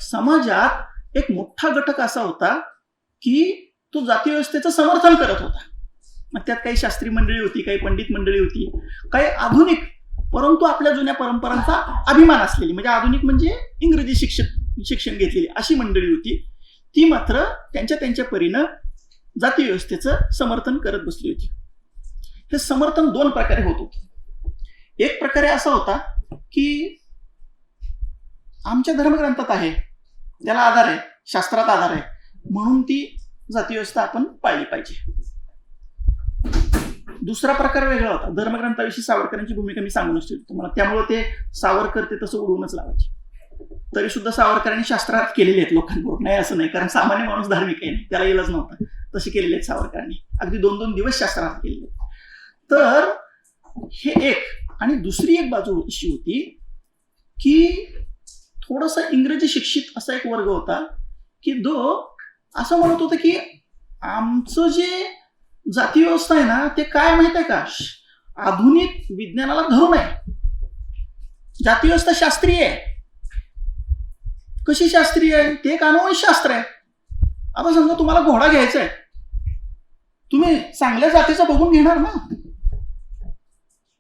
A: समाजात एक मोठा घटक असा होता की तो जाती व्यवस्थेचं समर्थन करत होता. मग त्यात काही शास्त्री मंडळी होती, काही पंडित मंडळी होती, काही आधुनिक परंतु आपल्या जुन्या परंपरांचा अभिमान असलेली, म्हणजे आधुनिक म्हणजे इंग्रजी शिक्षण घेतलेली अशी मंडळी होती. ती मात्र त्यांच्या परीनं जाती व्यवस्थेचं समर्थन करत बसली होती. हे समर्थन 2 प्रकारे होत होतं. एक प्रकारे असा होता की आमच्या धर्मग्रंथात आहे, त्याला आधार आहे, शास्त्रात आधार आहे, म्हणून ती जाती व्यवस्था आपण पाळली पाहिजे. दुसरा प्रकार वेगळा होता. धर्मग्रंथाविषयी सावरकरांची भूमिका मी सांगू नसते तुम्हाला, त्यामुळे ते सावरकर ते तसं उडवूनच लावायचे. तरी सुद्धा सावरकरांनी शास्त्रात केलेले आहेत लोकांबरोबर, नाही असं नाही, कारण सामान्य माणूस धार्मिक आहे, त्याला इलाज नव्हता, तसे केलेले आहेत सावरकरांनी. अगदी 2-2 दिवस शास्त्रात केलेले. तर हे एक. आणि दुसरी एक बाजू अशी होती की थोडासा इंग्रजी शिक्षित असा एक वर्ग होता की जो असं म्हणत होतं की आमचं जे जाती व्यवस्था आहे ना ते काय माहित आहे का, आधुनिक विज्ञानाला धरून आहे. जाती व्यवस्था शास्त्रीय आहे. कशी शास्त्रीय आहे? ते एक अनुवंशशास्त्र आहे. आता समजा तुम्हाला घोडा घ्यायचा आहे, तुम्ही चांगल्या जातीचा बघून घेणार ना.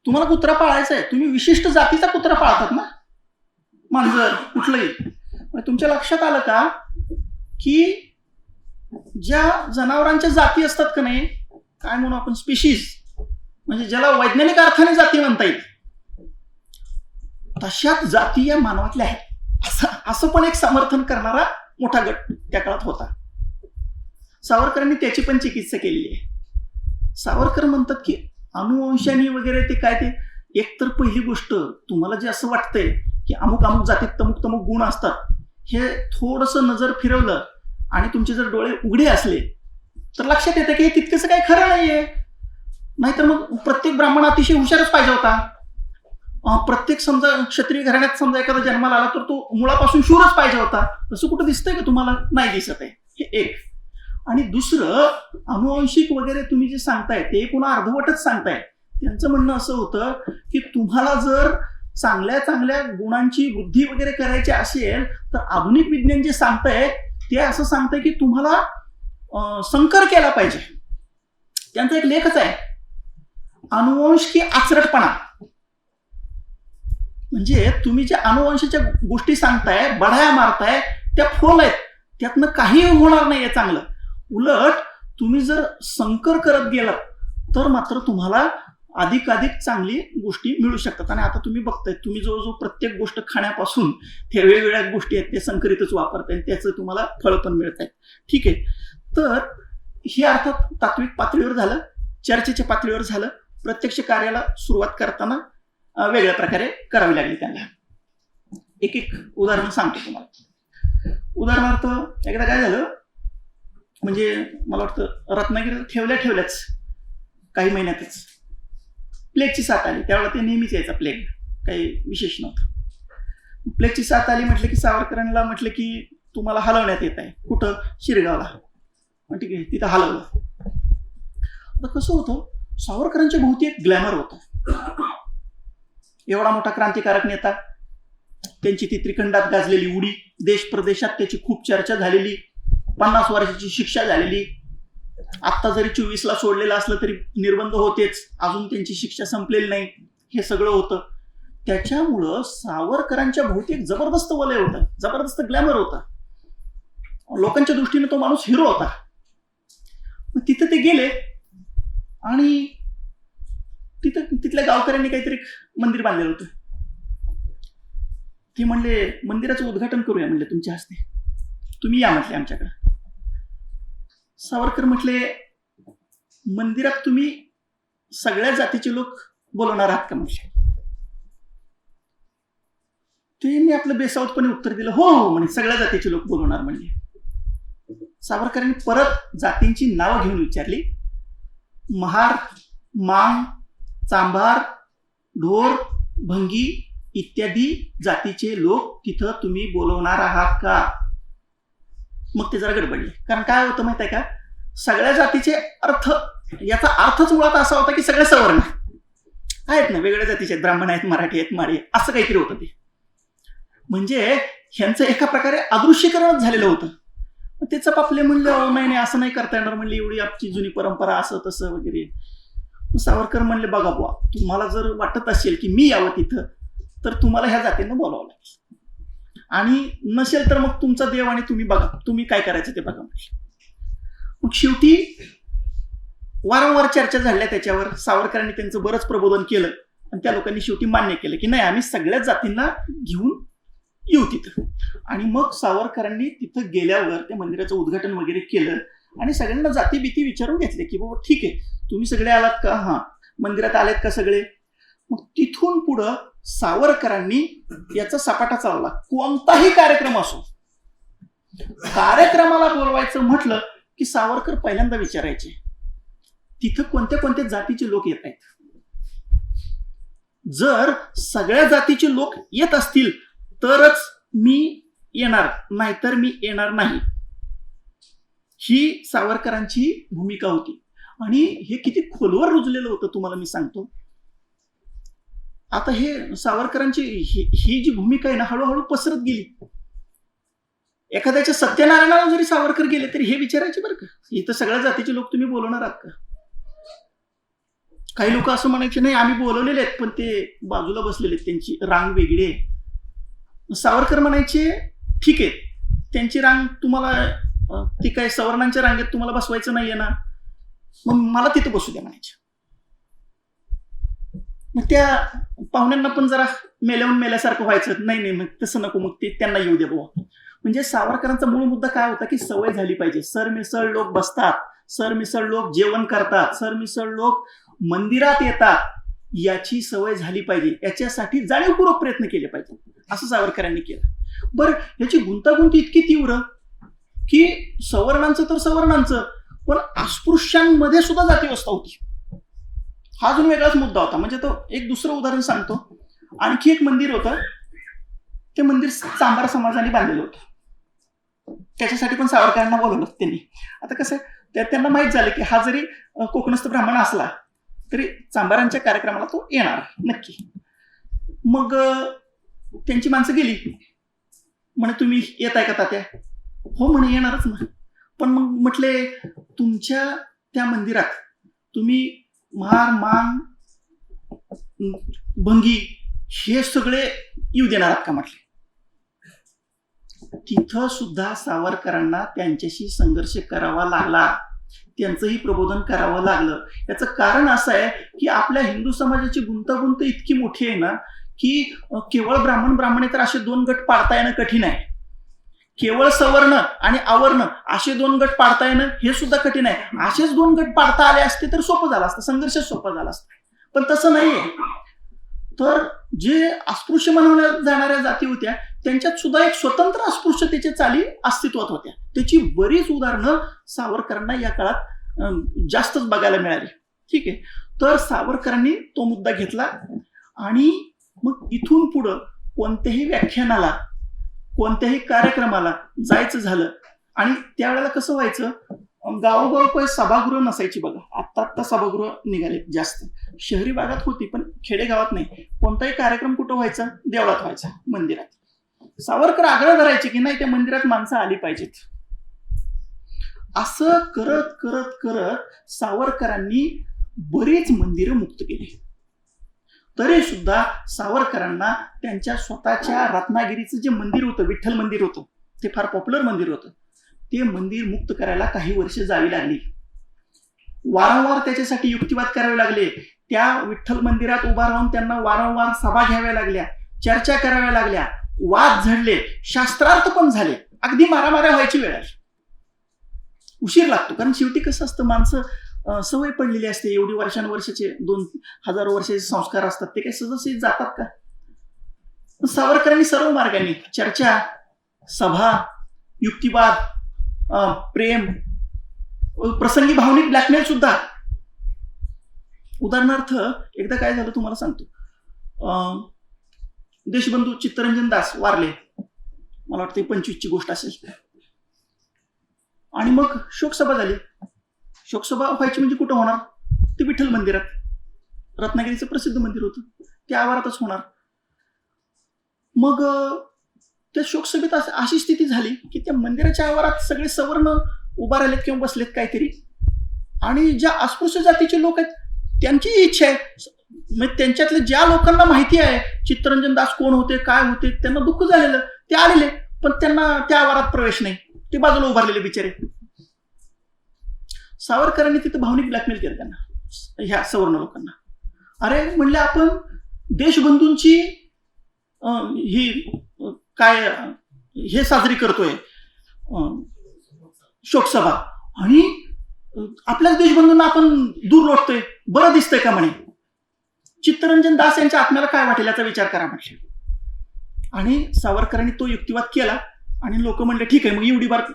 A: तुम्हाला कुत्रा पाळायचा आहे, तुम्ही विशिष्ट जातीचा कुत्रा पाळतात ना, मांजर कुठलंही. तुमच्या लक्षात आलं का की ज्या जनावरांच्या जाती असतात का नाही, काय म्हणू आपण, स्पीशीज, म्हणजे ज्याला वैज्ञानिक अर्थाने जाती म्हणता येईल, तशाच जाती या मानवातल्या आहेत असं पण एक समर्थन करणारा मोठा गट त्या काळात होता. सावरकरांनी त्याची पण चिकित्सा केलेली आहे. सावरकर म्हणतात की अनुवंशाने वगैरे ते काय, ते एकतर पहिली गोष्ट तुम्हाला जे असं वाटतंय की अमुक अमुक जातीत तमुक तमुक गुण असतात, हे थोडंसं नजर फिरवलं आणि तुमचे जर डोळे उघडे असले तर लक्षात येतं की हे तितकंसं काही खरं नाहीये. नाहीतर मग प्रत्येक ब्राह्मण अतिशय हुशारच पाहिजे होता. प्रत्येक समजा क्षत्रिय घराण्यात समजा एखादा जन्माला आला तर तो मुळापासून शूरच पाहिजे होता. तसं कुठं दिसतंय का तुम्हाला? नाही दिसत आहे. हे एक. आणि दुसरं, अनुवंशिक वगैरे तुम्ही जे सांगताय ते पुन्हा अर्धवटच सांगताय. त्यांचं म्हणणं असं होतं की तुम्हाला जर चांगल्या चांगल्या गुणांची वृद्धी वगैरे करायची असेल तर आधुनिक विज्ञान जे सांगतंय ते असं सांगतंय की तुम्हाला संकर केला पाहिजे. त्यांचा एक लेखच आहे, अनुवंश की आचरटपणा. म्हणजे तुम्ही ज्या अनुवंशाच्या गोष्टी सांगताय, बढाया मारताय, त्या फोल आहेत, त्यातनं काही होणार नाहीये चांगलं. उलट तुम्ही जर संकर करत गेलात तर मात्र तुम्हाला अधिकाधिक चांगली गोष्टी मिळू शकतात. आणि आता तुम्ही बघताय, तुम्ही जवळजवळ प्रत्येक गोष्ट खाण्यापासून त्या वेगवेगळ्या गोष्टी आहेत ते संकरितच वापरताय, त्याचं तुम्हाला फळ पण मिळत आहे. ठीक आहे, तर हे अर्थात तात्विक पातळीवर झालं, चर्चेच्या पातळीवर झालं. प्रत्यक्ष कार्याला सुरुवात करताना वेगळ्या प्रकारे करावी लागली त्यांना. एक एक उदाहरण सांगतो तुम्हाला. उदाहरणार्थ एकदा काय झालं, म्हणजे मला वाटतं रत्नागिरी ठेवल्याच काही महिन्यातच प्लेगची साथ आली. त्यावेळेला ते नेहमीच यायचा प्लेग, काही विशेष नव्हतं. प्लेगची साथ आली म्हटलं की सावरकरांना म्हटलं की तुम्हाला हलवण्यात येत आहे. कुठं? शिरगावला. ठीक आहे, तिथं हलवलं. आता कसं होतं, सावरकरांच्या भोवती एक ग्लॅमर होतं. एवढा मोठा क्रांतिकारक नेता, त्यांची ती त्रिखंडात गाजलेली उडी, देश प्रदेशात त्याची खूप चर्चा झालेली, 50 वर्षाची शिक्षा झालेली. आत्ता जरी 24ला सोडलेलं असलं तरी निर्बंध होतेच, अजून त्यांची शिक्षा संपलेली नाही, हे सगळं होतं. त्याच्यामुळं सावरकरांच्या भोवती एक जबरदस्त वलय होतं, जबरदस्त ग्लॅमर होता. लोकांच्या दृष्टीने तो माणूस हिरो होता. तिथं ते गेले आणि तिथल्या गावकऱ्यांनी काहीतरी मंदिर बांधलेलं होतं. ते म्हणले मंदिराचं उद्घाटन करूया, म्हणले तुमच्या हस्ते, तुम्ही या म्हटले आमच्याकडे. सावरकर म्हटले मंदिरात तुम्ही सगळ्या जातीचे लोक बोलवणार आहात का म्हटले. त्यांनी आपलं बेसावतपणे उत्तर दिलं, हो हो म्हणे, सगळ्या जातीचे लोक बोलवणार म्हणले. सावरकरांनी परत जातींची नावं घेऊन विचारली. महार, मांग, चांभार, ढोर, भंगी इत्यादी जातीचे लोक तिथं तुम्ही बोलवणार आहात का? मग ते जरा गडबडले. कारण काय होतं माहित आहे का, सगळ्या जातीचे अर्थ, याचा अर्थच मुळात असा होता की सगळे सवर्ण आहेत ना, वेगळ्या जातीचे आहेत, ब्राह्मण आहेत, मराठी आहेत, माळी, असं काहीतरी होतं ते. म्हणजे ह्यांचं एका प्रकारे अदृश्यकरणच झालेलं होतं. ते चपापले म्हणलं, नाही नाही असं नाही करता येणार म्हणले, एवढी आमची जुनी परंपरा असं तसं वगैरे. सावरकर म्हणले, बघा बुवा, तुम्हाला जर वाटत असेल की मी यावं तिथं तर तुम्हाला ह्या जातींना बोलावं लागेल, आणि नसेल तर मग तुमचा देव आणि तुम्ही बघा, तुम्ही काय करायचं ते बघा. मग शेवटी वारंवार चर्चा झाल्या त्याच्यावर. सावरकरांनी त्यांचं बरंच प्रबोधन केलं आणि त्या लोकांनी शेवटी मान्य केलं की नाही, आम्ही सगळ्याच जातींना घेऊन येऊ तिथं. आणि मग सावरकरांनी तिथं गेल्यावर त्या मंदिराचं उद्घाटन वगैरे केलं आणि सगळ्यांना जाती भीती विचारून घेतले की बाबा ठीक आहे, तुम्ही सगळे आलात का? हा. मंदिरात आलेत का सगळे? मग तिथून पुढं सावरकरांनी याचा सपाटा चालवला. कोणताही कार्यक्रम असो, कार्यक्रमाला बोलवायचं म्हटलं की सावरकर पहिल्यांदा विचारायचे तिथं कोणत्या कोणत्या जातीचे लोक येत आहेत. जर सगळ्या जातीचे लोक येत असतील तरच मी येणार, नाहीतर मी येणार नाही. ही सावरकरांची भूमिका होती. आणि हे किती खोलवर रुजलेलं होतं तुम्हाला मी सांगतो. आता हे सावरकरांची ही जी भूमिका आहे ना, हळूहळू पसरत गेली. एखाद्याच्या सत्यनारायणाला जरी सावरकर गेले तरी हे विचारायचे बरं का, इथं सगळ्या जातीचे लोक तुम्ही बोलवणार आहात का? काही लोक असं म्हणायचे नाही, आम्ही बोलवलेले आहेत पण ते बाजूला बसलेले आहेत, त्यांची रांग वेगळी आहे. सावरकर म्हणायचे ठीक आहे, त्यांची रांग तुम्हाला ती काय सवर्णांच्या रांगेत तुम्हाला बसवायचं नाहीये ना, मग मला तिथे बसू द्या म्हणायचे. मग त्या पाहुण्यांना पण जरा मेल्याहून मेल्यासारखं व्हायचं, नाही नाही मग तसं नको, मग ते त्यांना येऊ दे बुवा. म्हणजे सावरकरांचा मूळ मुद्दा काय होता की सवय झाली पाहिजे. सरमिसळ लोक बसतात, सरमिसळ लोक जेवण करतात, सरमिसळ लोक मंदिरात येतात, याची सवय झाली पाहिजे, याच्यासाठी जाणीवपूर्वक प्रयत्न केले पाहिजे, असं सावरकरांनी केलं. बरं, याची गुंतागुंत इतकी तीव्र की सवर्णांचं तर सवर्णांचं, पण अस्पृश्यांमध्ये सुद्धा जातीव्यवस्था होती. हा अजून वेगळाच मुद्दा होता. म्हणजे तो एक दुसरं उदाहरण सांगतो. आणखी एक मंदिर होतं, ते मंदिर चांभार समाजाने बांधलेलं होतं. त्याच्यासाठी पण सावरकरांना बोलवलं त्यांनी. आता कसं त्यांना माहित झालं की हा जरी कोकणस्थ ब्राह्मण असला तरी चांभारांच्या कार्यक्रमाला तो येणार नक्की. मग त्यांची माणसं गेली, म्हणे तुम्ही येताय का तात्या? हो म्हणे येणारच ना. पण मग म्हटले तुमच्या त्या मंदिरात तुम्ही महार मान भंगी हे सगळे येऊ देणार आहात का म्हटले. तिथं सुद्धा सावरकरांना त्यांच्याशी संघर्ष करावा लागला, त्यांचंही प्रबोधन करावं लागलं. याचं कारण असं आहे की आपल्या हिंदू समाजाची गुंतागुंत इतकी मोठी आहे ना की केवळ ब्राह्मण तर असे दोन गट पाडता येणं कठीण आहे. केवळ सवर्ण आणि आवर्ण असे दोन गट पाडता येणं हे सुद्धा कठीण आहे. असेच दोन गट पाडता आले असते तर सोपं झालं असतं, संघर्ष सोपा झाला असता. पण तसं नाहीये. तर जे अस्पृश्य म्हणवल्या जाणाऱ्या जाती होत्या त्यांच्यात सुद्धा एक स्वतंत्र अस्पृश्यतेच्या चाली अस्तित्वात होत्या. त्याची बरीच उदाहरणं सावरकरांना या काळात जास्तच बघायला मिळाली. ठीक आहे. तर सावरकरांनी तो मुद्दा घेतला आणि मग इथून पुढं कोणत्याही व्याख्यानाला, कोणत्याही कार्यक्रमाला जायचं झालं, आणि त्यावेळेला कसं व्हायचं, गावोगाव काही सभागृह नसायची बघा. आता सभागृह निघाले जास्त, शहरी भागात होती पण खेडेगावात नाही. कोणताही कार्यक्रम कुठं व्हायचा, देवळात व्हायचा, मंदिरात. सावरकर आग्रह धरायचे की नाही त्या मंदिरात माणसं आली पाहिजेत. असं करत करत करत सावरकरांनी बरीच मंदिरं मुक्त केली. तरी सुद्धा सावरकरांना त्यांच्या स्वतःच्या रत्नागिरीचं जे मंदिर होतं, विठ्ठल मंदिर होतं, ते फार पॉप्युलर मंदिर होतं, ते मंदिर मुक्त करायला काही वर्ष जावी लागली. वारंवार त्याच्यासाठी युक्तिवाद करावे लागले. त्या विठ्ठल मंदिरात उभा राहून त्यांना वारंवार सभा घ्याव्या लागल्या, चर्चा कराव्या लागल्या, वाद झडले, शास्त्रार्थ पण झाले, अगदी मारामाऱ्या व्हायची वेळ आली. उशीर लागतो, कारण शेवटी कसं असतं, माणसं सवय पडलेली असते. एवढी वर्षानुवर्षाचे 2000 वर्षाचे संस्कार असतात, ते काही सहजसहज जातात का? सावरकरांनी सर्व मार्गाने चर्चा, सभा, युक्तिवाद, प्रेम, प्रसंगी भावनिक ब्लॅकमेल सुद्धा. उदाहरणार्थ एकदा काय झालं तुम्हाला सांगतो. देशबंधू चित्तरंजन दास वारले, मला वाटतं 25ची गोष्ट असेल. आणि मग शोकसभा झाली. शोकसभा व्हायची म्हणजे कुठं होणार, ते विठ्ठल मंदिरात, रत्नागिरीचं प्रसिद्ध मंदिर होतं, त्या आवारातच होणार. मग त्या शोकसभेत अशी स्थिती झाली की त्या मंदिराच्या आवारात सगळे सवर्ण उभा राहिलेत किंवा बसलेत काहीतरी, आणि ज्या अस्पृश्य जातीचे लोक आहेत त्यांची इच्छा आहे, मग त्यांच्यातल्या ज्या लोकांना माहिती आहे चित्तरंजन दास कोण होते, काय होते, त्यांना दुःख झालेलं, ते आलेले, पण त्यांना त्या आवारात प्रवेश नाही, ते बाजूला उभारलेले बिचारे. सावरकरांनी तिथं भावनिक ब्लॅकमेल केलं त्यांना, ह्या सवर्ण लोकांना. अरे म्हणले आपण देशबंधूंची ही काय हे साजरी करतोय शोकसभा, आणि आपल्याच देशबंधूंना आपण दूर लोटतोय, बरं दिसतंय का म्हणे. चित्तरंजन दास यांच्या आत्म्याला काय वाटेल याचा विचार करा म्हटले. आणि सावरकरांनी तो युक्तिवाद केला आणि लोक म्हणले ठीक आहे, मग एवढी बार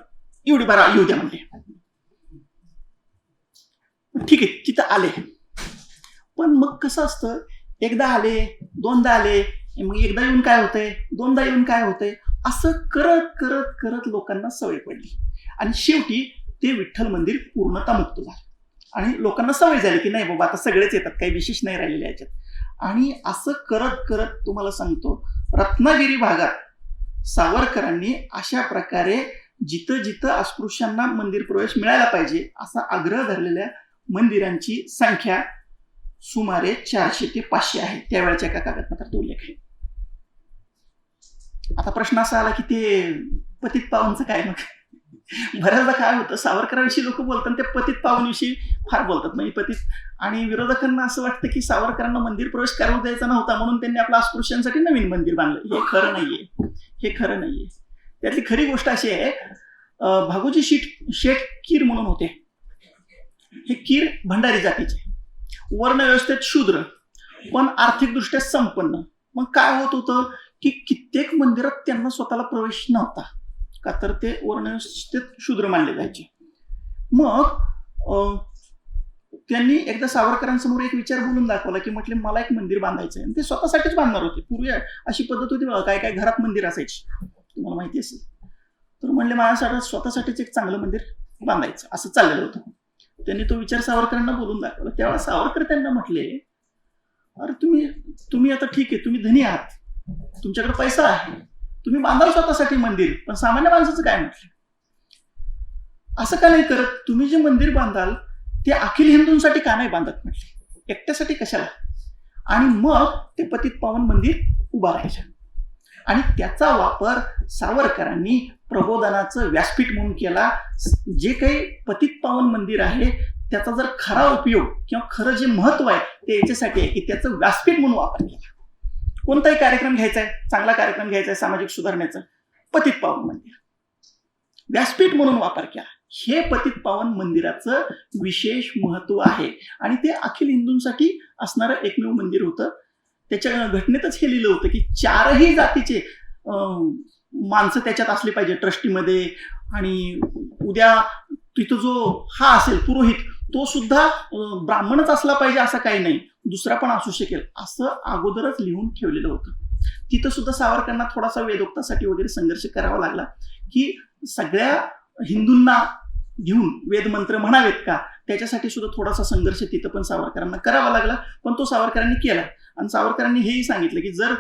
A: येऊ द्या म्हणले. ठीक आहे, तिथं आले. पण मग कसं असतं, एकदा आले, दोनदा आले, मग एकदा येऊन काय होतंय, दोनदा येऊन काय होतंय, असं करत करत करत लोकांना सवय पडली. आणि शेवटी ते विठ्ठल मंदिर पूर्णतः मुक्त झालं आणि लोकांना सवय झाली की नाही बाबा आता सगळेच येतात, काही विशेष नाही राहिलेले याच्यात. आणि असं करत करत तुम्हाला सांगतो, रत्नागिरी भागात सावरकरांनी अशा प्रकारे जिथं जिथं अस्पृश्यांना मंदिर प्रवेश मिळायला पाहिजे असा आग्रह धरलेल्या मंदिरांची संख्या सुमारे 400 ते 500 आहे. त्यावेळेच्या एका कागदपत्रात उल्लेख आहे. आता प्रश्न असा आला की ते पतित पावनचं काय मग. बऱ्याचदा काय होतं, सावरकरांविषयी लोक बोलतात ते पतित पावनविषयी फार बोलतात, म्हणजे पतित. आणि विरोधकांना असं वाटतं की सावरकरांना मंदिर प्रवेश करू द्यायचा नव्हता म्हणून त्यांनी आपल्या अस्पृश्यांसाठी नवीन मंदिर बांधलं. हे खरं नाहीये, हे खरं नाहीये. त्यातली खरी गोष्ट अशी आहे, भागोजी शेठ कीर म्हणून होते. हे कीर भंडारी जातीचे, वर्ण व्यवस्थेत शूद्र पण आर्थिकदृष्ट्या संपन्न. मग काय होत होतं की कित्येक मंदिरात त्यांना स्वतःला प्रवेश नव्हता, का तर ते वर्णव्यवस्थेत शूद्र मानले जायचे. मग त्यांनी एकदा सावरकरांसमोर एक विचार बोलून दाखवला की म्हटले मला एक मंदिर बांधायचं आहे. ते स्वतःसाठीच बांधणार होते. पूर्वी अशी पद्धत होती बघा, काय काय घरात मंदिर असायची, तुम्हाला माहिती असेल. तर म्हणले माझ्यासाठी स्वतःसाठीच एक चांगलं मंदिर बांधायचं, असं चाललेलं होतं. त्यांनी तो विचार सावरकरांना बोलून दाखवला. तेव्हा सावरकर त्यांना म्हटले, अरे तुम्ही आता ठीक आहे, तुम्ही धनी आहात, तुमच्याकडे पैसा आहे, तुम्ही बांधाल स्वतःसाठी मंदिर, पण सामान्य माणसाचं काय म्हटलं. असं का नाही करत, तुम्ही जे मंदिर बांधाल ते अखिल हिंदूंसाठी का नाही बांधत म्हटले, एकट्यासाठी कशाला. आणि मग ते पतित पावन मंदिर उभा राहिलं. आणि त्याचा वापर सावरकरांनी प्रबोधनाचं व्यासपीठ म्हणून केला. जे काही पतित पावन मंदिर आहे त्याचा जर खरा उपयोग किंवा खरं जे महत्व आहे ते याच्यासाठी आहे की त्याचं व्यासपीठ म्हणून वापर केला. कोणताही कार्यक्रम घ्यायचा आहे, चांगला कार्यक्रम घ्यायचा आहे सामाजिक सुधारणेचा, पतित पावन मंदिर व्यासपीठ म्हणून वापर केला. हे पतित पावन मंदिराचं विशेष महत्व आहे. आणि ते अखिल हिंदूंसाठी असणारं एकमेव मंदिर होतं. त्याच्या घटनेतच हे लिहिलं होतं की 4ही जातीचे माणसं त्याच्यात असले पाहिजे ट्रस्टीमध्ये. आणि उद्या तिथं जो हा असेल पुरोहित तो सुद्धा ब्राह्मणच असला पाहिजे असं काही नाही, दुसरा पण असू शकेल, असं अगोदरच लिहून ठेवलेलं होतं. तिथं सुद्धा सावरकरांना थोडासा वेदोक्तासाठी वगैरे संघर्ष करावा लागला की सगळ्या हिंदूंना घेऊन वेदमंत्र म्हणावेत का, त्याच्यासाठी सुद्धा थोडासा संघर्ष तिथं पण सावरकरांना करावा लागला. पण तो सावरकरांनी केला. आणि सावरकरांनी हेही सांगितलं की जर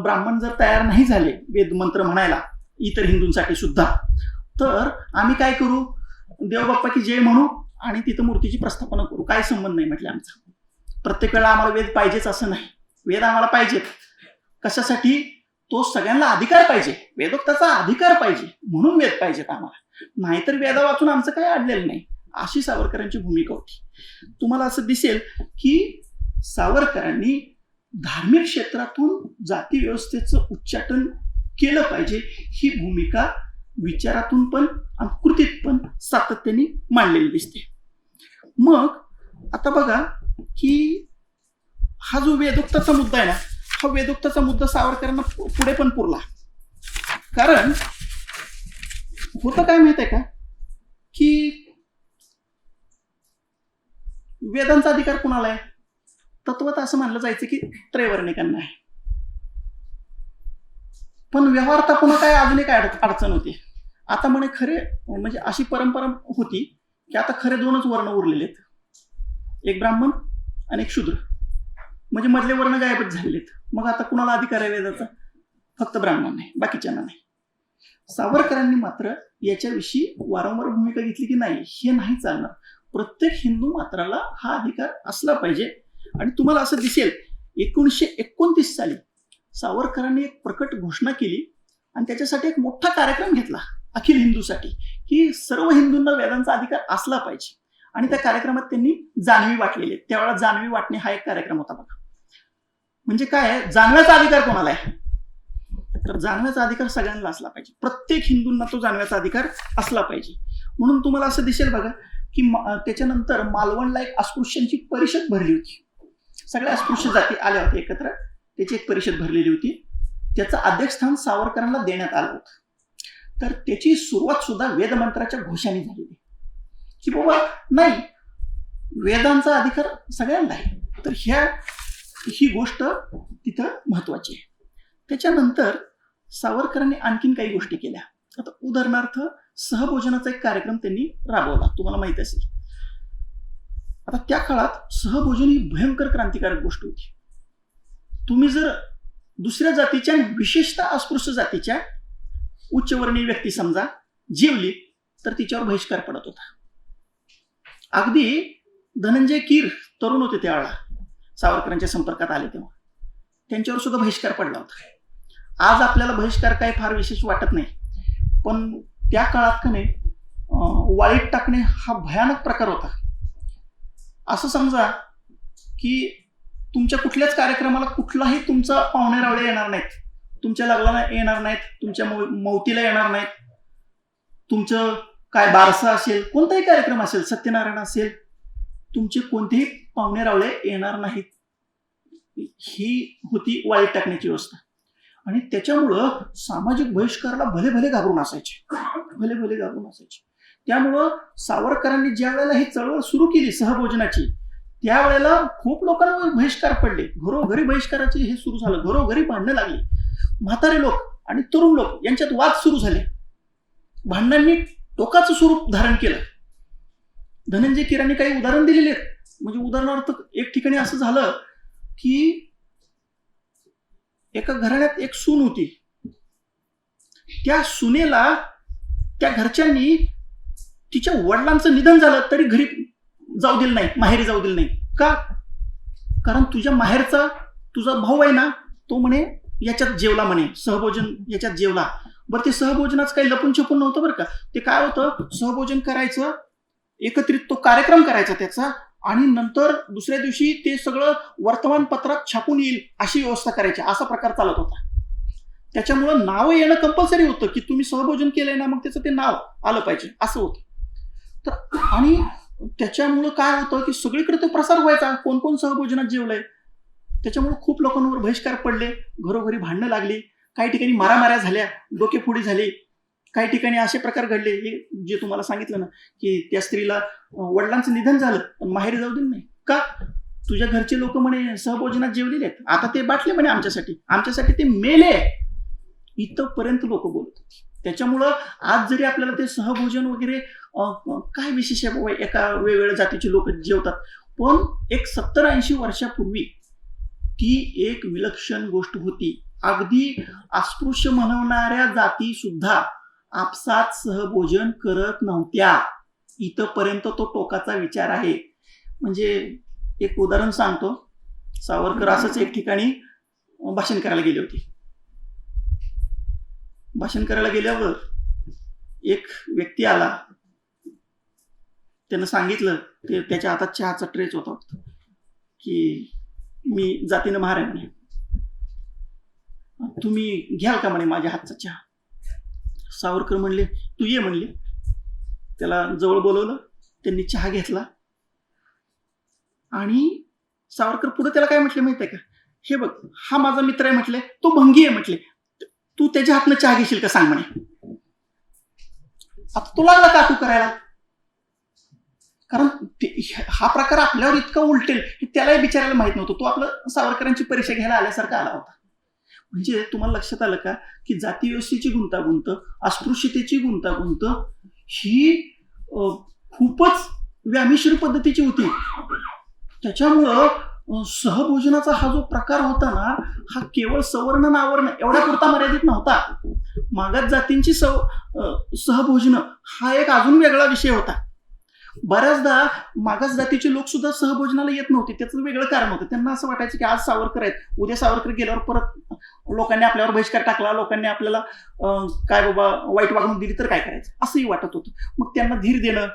A: ब्राह्मण जर तयार नाही झाले वेदमंत्र म्हणायला इतर हिंदूंसाठी सुद्धा, तर आम्ही काय करू, देवबाप्पा की जय म्हणू आणि तिथं मूर्तीची प्रस्थापना करू, काय संबंध नाही म्हटलं आमचा. प्रत्येक वेळा आम्हाला वेद पाहिजेच असं नाही, वेद आम्हाला पाहिजेत. कशासाठी, तो सगळ्यांना अधिकार पाहिजे, वेदोक्ताचा अधिकार पाहिजे म्हणून वेद पाहिजेत आम्हाला, नाहीतर वेदा वाचून आमचं काही अडलेलं नाही, अशी सावरकरांची भूमिका होती. तुम्हाला असं दिसेल की सावरकरांनी धार्मिक क्षेत्रातून जाती व्यवस्थेचं उच्चाटन केलं पाहिजे ही भूमिका विचारातून पण आणि कृतीत पण सातत्याने मांडलेली दिसते. मग आता बघा की हा जो वेदोक्ताचा मुद्दा आहे ना, हा वेदोक्ताचा मुद्दा सावरकरांना पुढे पण पुरला. कारण होतं काय माहित आहे का की वेदांचा अधिकार कुणाला आहे, तत्वत असं मानलं जायचं की त्रैवर्णिकांना आहे. पण व्यवहारता पुन्हा काय अजून एक अडचण होती. आता म्हणे खरे म्हणजे अशी परंपरा होती की आता खरे 2च वर्ण उरलेले आहेत, एक ब्राह्मण आणि एक शूद्र, म्हणजे मधले वर्ण गायबच झालेले आहेत. मग आता कुणाला अधिकार आहे वेदाचा, फक्त ब्राह्मण नाही, बाकीच्यांना नाही. सावरकरांनी मात्र याच्याविषयी वारंवार भूमिका घेतली की नाही, हे नाही चालणार, प्रत्येक हिंदू मात्राला हा अधिकार असला पाहिजे. आणि तुम्हाला असं दिसेल 1929 साली सावरकरांनी एक प्रकट घोषणा केली आणि त्याच्यासाठी एक मोठा कार्यक्रम घेतला अखिल हिंदूसाठी की सर्व हिंदूंना वेदांचा अधिकार असला पाहिजे. आणि त्या कार्यक्रमात त्यांनी जानवी वाटलेली, त्यावेळेला जानवी वाटणे हा एक कार्यक्रम होता बघा. म्हणजे काय आहे, जाणव्याचा अधिकार कोणाला आहे, तर जाणव्याचा अधिकार सगळ्यांना असला पाहिजे, प्रत्येक हिंदूंना तो जाणव्याचा अधिकार असला पाहिजे. म्हणून तुम्हाला असं दिसेल बघा की त्याच्यानंतर मालवणला एक अस्पृश्यांची परिषद भरली होती, सगळ्या अस्पृश्य जाती आल्या होत्या एकत्र, त्याची एक परिषद भरलेली होती. त्याचं अध्यक्षस्थान सावरकरांना देण्यात आलं होतं. तर त्याची सुरुवात सुद्धा वेदमंत्राच्या घोषाने झालेली की बाबा नाही, वेदांचा अधिकार सगळ्यांना आहे. तर ही गोष्ट तिथं महत्वाची आहे. त्याच्यानंतर सावरकरांनी आणखीन काही गोष्टी केल्या. आता उदाहरणार्थ सहभोजनाचा एक कार्यक्रम त्यांनी राबवला, तुम्हाला माहित असेल. आता त्या काळात सहभोजन ही भयंकर क्रांतिकारक गोष्ट होती. तुम्ही जर दुसऱ्या जातीच्या, विशेषतः अस्पृश्य जातीच्या उच्चवर्णीय व्यक्ती समजा जेवली तर तिच्यावर बहिष्कार पडत होता. अगदी धनंजय कीर तरुण होते त्यावेळेला, सावरकरांच्या संपर्कात आले तेव्हा त्यांच्यावर सुद्धा बहिष्कार पडला होता. आज आपल्याला बहिष्कार काही फार विशेष वाटत नाही, पण त्या काळात का नाही वाळीत टाकणे हा भयानक प्रकार होता. असं समजा की तुमच्या कुठल्याच कार्यक्रमाला कुठलाही तुमचा पाहुणे रावळे येणार नाहीत, तुमच्या लग्नाला येणार नाहीत, तुमच्या मौतीला येणार नाहीत, तुमचं काय बारसं असेल, कोणताही कार्यक्रम असेल, सत्यनारायण असेल, तुमचे कोणतेही पाहुणे रावळे येणार नाहीत. ही होती वाळीत टाकण्याची व्यवस्था. आणि त्याच्यामुळं सामाजिक बहिष्काराला भले भले घाबरून असायचे. त्यामुळं सावरकरांनी ज्या वेळेला ही चळवळ सुरू केली सहभोजनाची, त्यावेळेला खूप लोकांवर बहिष्कार पडले. घरोघरी बहिष्काराचे हे सुरू झालं, घरोघरी भांडणं लागली. म्हातारे लोक आणि तरुण लोक यांच्यात वाद सुरू झाले. भांडणांनी टोकाचं स्वरूप धारण केलं. धनंजय कीरांनी काही उदाहरण दिलेले आहेत. म्हणजे उदाहरणार्थ एक ठिकाणी असं झालं की एका घराण्यात एक सून होती. त्या सुनेला त्या घरच्यांनी तिच्या वडिलांचं निधन झालं तरी घरी जाऊ दिलं नाही, माहेरी जाऊ दिलं नाही. का? कारण तुझ्या माहेरचा तुझा भाऊ आहे ना, तो म्हणे याच्यात जेवला, म्हणे सहभोजन याच्यात जेवला. बरं, ते सहभोजनाचं काही लपून छपून नव्हतं बरं का. ते काय होतं, सहभोजन करायचं, एकत्रित तो कार्यक्रम करायचा त्याचा, आणि नंतर दुसऱ्या दिवशी ते सगळं वर्तमानपत्रात छापून येईल अशी व्यवस्था करायची. असा प्रकार चालत होता. त्याच्यामुळं नाव येणं कंपल्सरी होतं की तुम्ही सहभोजन केलंय ना, मग त्याचं ते नाव आलं पाहिजे असं होतं. तर आणि त्याच्यामुळं काय होतं की सगळीकडे तो प्रसार व्हायचा, कोण कोण सहभोजनात जेवलंय. त्याच्यामुळे खूप लोकांवर बहिष्कार पडले, घरोघरी भांडणं लागली, काही ठिकाणी मारामाऱ्या झाल्या, डोकेफोडी झाली, काही ठिकाणी असे प्रकार घडले. हे जे तुम्हाला सांगितलं ना की त्या स्त्रीला वडिलांचं निधन झालं पण माहेरी जाऊ दिलं नाही. का? तुझ्या घरचे लोक म्हणे सहभोजनात जेवलेले आहेत, आता ते बाटले म्हणे आमच्यासाठी ते मेले. इथंपर्यंत लोक बोलत होते. त्याच्यामुळं आज जरी आपल्याला ते सहभोजन वगैरे काय विशेष आहे बाबा, एका वेगवेगळ्या जातीचे लोक जेवतात, पण एक 70-80 वर्षापूर्वी ती एक विलक्षण गोष्ट होती. अगदी अस्पृश्य म्हणवणाऱ्या जाती सुद्धा आपसात सहभोजन करत नव्हत्या. इथंपर्यंत तो टोकाचा विचार आहे. म्हणजे एक उदाहरण सांगतो. सावरकर असंच एक ठिकाणी भाषण करायला गेले होते. भाषण करायला गेल्यावर एक व्यक्ती आला. त्यानं सांगितलं, ते त्याच्या हातात चहाचा ट्रेच होता की मी जातीनं महार आहे म्हणे, तुम्ही घ्याल का म्हणे माझ्या हातचा चहा. सावरकर म्हणले तू ये म्हणले. त्याला जवळ बोलवलं, त्यांनी चहा घेतला आणि सावरकर पुढे त्याला काय म्हटले माहितीये का, हे बघ हा माझा मित्र आहे म्हटले, तो भंगी आहे म्हटले, तू त्याच्या हातनं चहा घेशील का सांग म्हणे. आता तो लागला का तू करायला, कारण हा प्रकार आपल्यावर इतका उलटेल की त्यालाही बिचारायला माहित नव्हतं. तो आपलं सावरकरांची परीक्षा घ्यायला आल्यासारखा आला होता. म्हणजे तुम्हाला लक्षात आलं का की जाती व्यवस्थेची गुंतागुंत, अस्पृश्यतेची गुंतागुंत ही खूपच व्यामिश्र पद्धतीची होती. त्याच्यामुळं सहभोजनाचा हा जो प्रकार होता ना, हा केवळ सवर्ण नावर्ण एवढ्या पुरता मर्यादित नव्हता. मागास जातींची सहभोजन हा एक अजून वेगळा विषय होता. बऱ्याचदा मागास जातीचे लोक सुद्धा सहभोजनाला येत नव्हते. त्याचं वेगळं कारण होतं. त्यांना असं वाटायचं की आज सावरकर आहेत, उद्या सावरकर गेल्यावर परत लोकांनी आपल्यावर बहिष्कार टाकला, लोकांनी आपल्याला काय बाबा वाईट वागणूक दिली तर काय करायचं असंही वाटत होतं. मग त्यांना धीर देणं,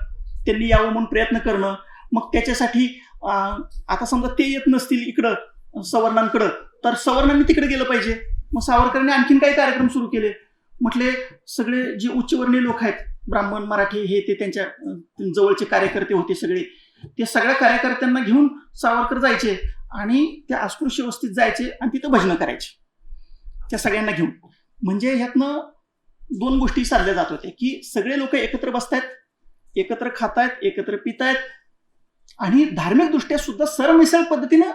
A: त्यांनी यावं म्हणून प्रयत्न करणं. मग त्याच्यासाठी आता समजा ते येत नसतील इकडं सवर्णांकडं, तर सवर्णांनी तिकडे गेलं पाहिजे. मग सावरकरांनी आणखीन काही कार्यक्रम सुरू केले. म्हटले सगळे जे उच्चवर्णीय लोक आहेत, ब्राह्मण मराठी हे ते त्यांच्या जवळचे कार्यकर्ते होते सगळे, ते सगळ्या कार्यकर्त्यांना घेऊन सावरकर जायचे आणि त्या अस्पृश्य वस्तीत जायचे आणि तिथं भजनं करायचे त्या सगळ्यांना घेऊन. म्हणजे ह्यातनं दोन गोष्टी साधल्या जात होत्या की सगळे लोक एकत्र बसतायत, एकत्र खातायत, एकत्र पितायत आणि धार्मिक दृष्ट्या सुद्धा सरमिसळ पद्धतीनं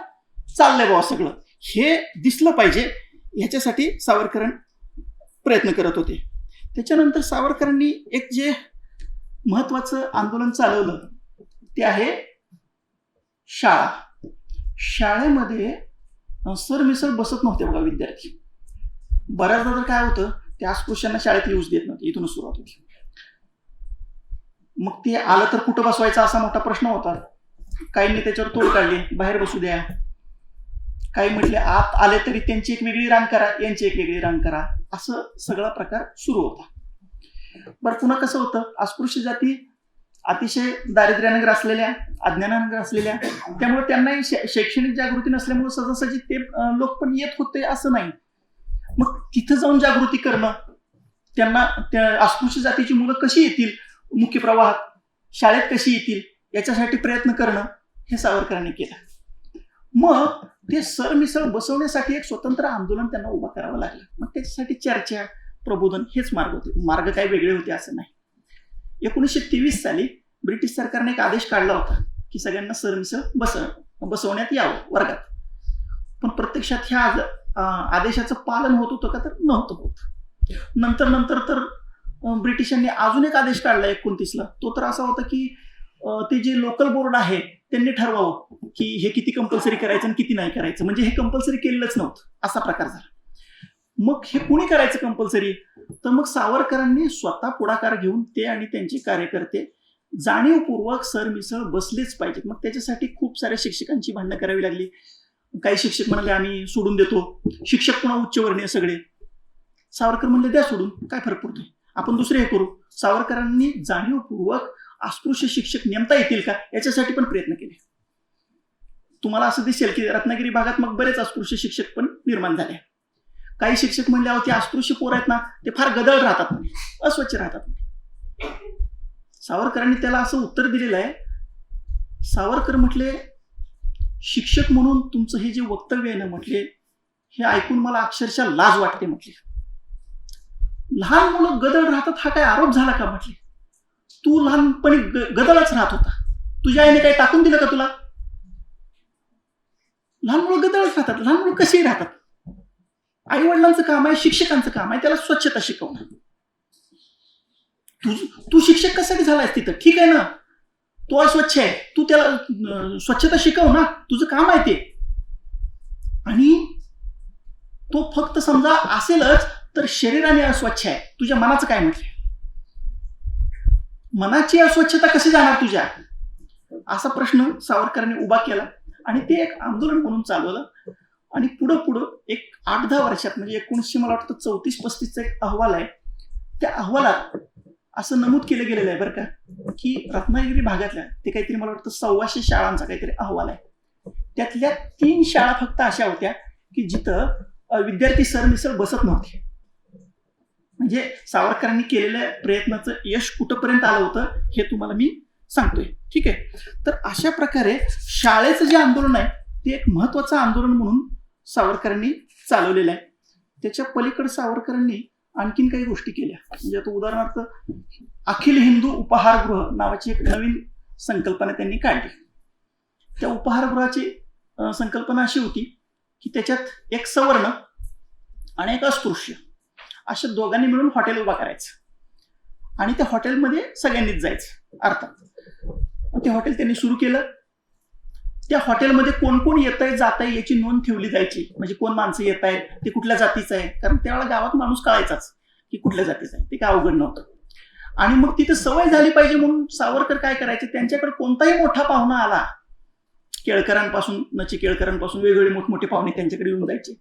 A: चाललंय बाबा सगळं, हे दिसलं पाहिजे. ह्याच्यासाठी सावरकर प्रयत्न करत होते. त्याच्यानंतर सावरकरांनी एक जे महत्वाचं आंदोलन चालवलं ते आहे शाळा. शाळेमध्ये सरमिसळ बसत नव्हते बघा विद्यार्थी. बऱ्याचदा तर काय होतं, त्या अस्पृश्यांना शाळेत येऊच देत नव्हते. इथूनच सुरुवात होती. मग ते आलं तर कुठं बसवायचा असा मोठा प्रश्न होता. काहींनी त्याच्यावर तोड काढली, बाहेर बसू द्या. काही म्हटले आत आले तरी त्यांची एक वेगळी रांग करा, यांची एक वेगळी रांग करा, असं सगळा प्रकार सुरू होता. बरं, पुन्हा कसं होतं, अस्पृश्य जाती अतिशय दारिद्र्यानं ग्रासलेल्या, अज्ञानानं ग्रासलेल्या, त्यामुळे त्यांनाही शैक्षणिक जागृती नसल्यामुळे सहजासहजी ते लोक पण येत होते असं नाही. मग तिथं जाऊन जागृती करणं, त्यांना त्या अस्पृश्य जातीची मुलं कशी येतील मुख्य प्रवाहात, शाळेत कशी येतील, याच्यासाठी प्रयत्न करणं हे सावरकरांनी केलं. मग ते सरमिसळ बसवण्यासाठी एक स्वतंत्र आंदोलन त्यांना उभा करावं लागलं. मग त्याच्यासाठी चर्चा, प्रबोधन हेच मार्ग होते. मार्ग काही वेगळे होते असं नाही. 1923 साली ब्रिटिश सरकारने एक आदेश काढला होता की सगळ्यांना सरमिसळ बसवण्यात यावं वर्गात. पण प्रत्यक्षात ह्या आदेशाचं पालन होत होतं का, तर नव्हतं होत. नंतर तर ब्रिटिशांनी अजून एक आदेश काढला 29ला. तो तर असा होता की ते जे लोकल बोर्ड आहे त्यांनी ठरवावं की हे किती कंपल्सरी करायचं आणि किती नाही करायचं. म्हणजे हे कंपल्सरी केलेलंच नव्हतं, असा प्रकार झाला. मग हे कुणी करायचं कंपल्सरी, तर मग सावरकरांनी स्वतः पुढाकार घेऊन ते आणि त्यांचे कार्यकर्ते जाणीवपूर्वक सरमिसळ बसलेच पाहिजेत. मग त्याच्यासाठी खूप साऱ्या शिक्षकांची भांडणं करावी लागली. काही शिक्षक म्हणाले आम्ही सोडून देतो, शिक्षक पुन्हा उच्चवर्णीय सगळे. सावरकर म्हणले द्या सोडून, काय फरक पडतोय, आपण दुसरे हे करू. सावरकरांनी जाणीवपूर्वक अस्पृश्य शिक्षक नेमता येतील का याच्यासाठी पण प्रयत्न केले. तुम्हाला असं दिसेल की रत्नागिरी भागात मग बरेच अस्पृश्य शिक्षक पण निर्माण झाले. काही शिक्षक म्हणले अहो ते अस्पृश्य पोर आहेत ना, ते फार गदळ राहतात म्हणे, अस्वच्छ राहतात म्हणे. सावरकरांनी त्याला असं उत्तर दिलेलं आहे. सावरकर म्हटले शिक्षक म्हणून तुमचं हे जे वक्तव्य आहे ना म्हटले, हे ऐकून मला अक्षरशः लाज वाटते म्हटले. लहान मुलं गदळ राहतात हा काय आरोप झाला का म्हटले. तू लहानपणी गदळच राहत होता, तुझ्या आईने काही टाकून दिलं का तुला. लहान मुलं गदळच राहतात, लहान मुलं कसेही राहतात. आई वडिलांचं काम आहे, शिक्षकांचं काम आहे त्याला स्वच्छता शिकवणं. तू शिक्षक कशासाठी झालायस तिथं, ठीक आहे ना, तो अस्वच्छ आहे, तू त्याला स्वच्छता शिकव ना, तुझं काम आहे ते. आणि तो फक्त समजा असेलच तर शरीराने अस्वच्छ आहे, तुझ्या मनाचं काय म्हटलंय, मनाची अस्वच्छता कशी जाणार तुझ्या, असा प्रश्न सावरकरांनी उभा केला. आणि ते एक आंदोलन म्हणून चालवलं. आणि पुढं एक 8-10 वर्षात म्हणजे 1900 मला वाटतं 34-35चा एक अहवाल आहे. त्या अहवालात असं नमूद केलं गेलेलं आहे बरं का, की रत्नागिरी भागातल्या ते काहीतरी मला वाटतं 1,200 शाळांचा काहीतरी अहवाल आहे. त्यातल्या 3 शाळा फक्त अशा होत्या की जिथं विद्यार्थी सरमिसळ बसत नव्हते. म्हणजे सावरकरांनी केलेल्या प्रयत्नाचं यश कुठंपर्यंत आलं होतं हे तुम्हाला मी सांगतोय, ठीक आहे. तर अशा प्रकारे शाळेचं जे आंदोलन आहे ते एक महत्वाचं आंदोलन म्हणून सावरकरांनी चालवलेलं आहे. त्याच्या पलीकडे सावरकरांनी आणखीन काही गोष्टी केल्या. म्हणजे आता उदाहरणार्थ अखिल हिंदू उपहारगृह नावाची एक नवीन संकल्पना त्यांनी काढली. त्या उपहारगृहाची संकल्पना अशी होती की त्याच्यात एक सवर्ण आणि एक अस्पृश्य अशा दोघांनी मिळून हॉटेल उभा करायचं आणि त्या हॉटेलमध्ये सगळ्यांनीच जायचं. अर्थात ते हॉटेल त्यांनी सुरू केलं. त्या हॉटेलमध्ये कोण कोण येत आहे जात आहे याची नोंद ठेवली जायची. म्हणजे कोण माणसं येत आहेत, ते कुठल्या जातीचं आहे, कारण त्यावेळेला गावात माणूस कळायचाच की कुठल्या जातीचं आहे, ते काय अवघड नव्हतं. आणि मग तिथे सवय झाली पाहिजे म्हणून सावरकर काय करायचे, त्यांच्याकडे कोणताही मोठा पाहुणा आला, केळकरांपासून केळकरांपासून वेगवेगळे मोठमोठे पाहुणे त्यांच्याकडे येऊन जायचे.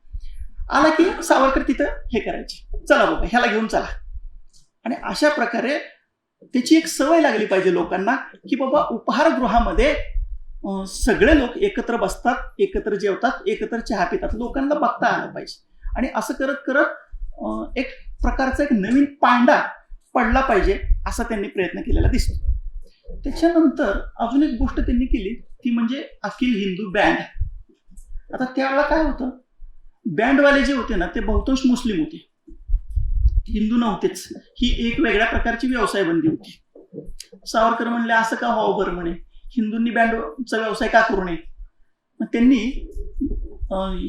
A: आला की सावरकर तिथं हे करायचे, चला बाबा ह्याला घेऊन चला. आणि अशा प्रकारे त्याची एक सवय लागली पाहिजे लोकांना की बाबा उपहारगृहामध्ये सगळे लोक एकत्र बसतात, एकत्र जेवतात, एकत्र चहा पितात, लोकांना बघता आलं पाहिजे. आणि असं करत करत एक प्रकारचा एक नवीन पांडा पडला पाहिजे असा त्यांनी प्रयत्न केलेला दिसतो. त्याच्यानंतर अजून एक गोष्ट त्यांनी केली ती म्हणजे अखिल हिंदू बँड. आता त्यावेळेला काय होतं, बँडवाले जे होते ना ते बहुतांश मुस्लिम होते, हिंदू नव्हतेच. ही एक वेगळ्या प्रकारची व्यवसाय बंदी होती. सावरकर म्हणले असं का व्हावं बरं, म्हणे हिंदूंनी बँडचा व्यवसाय का करू नये. मग त्यांनी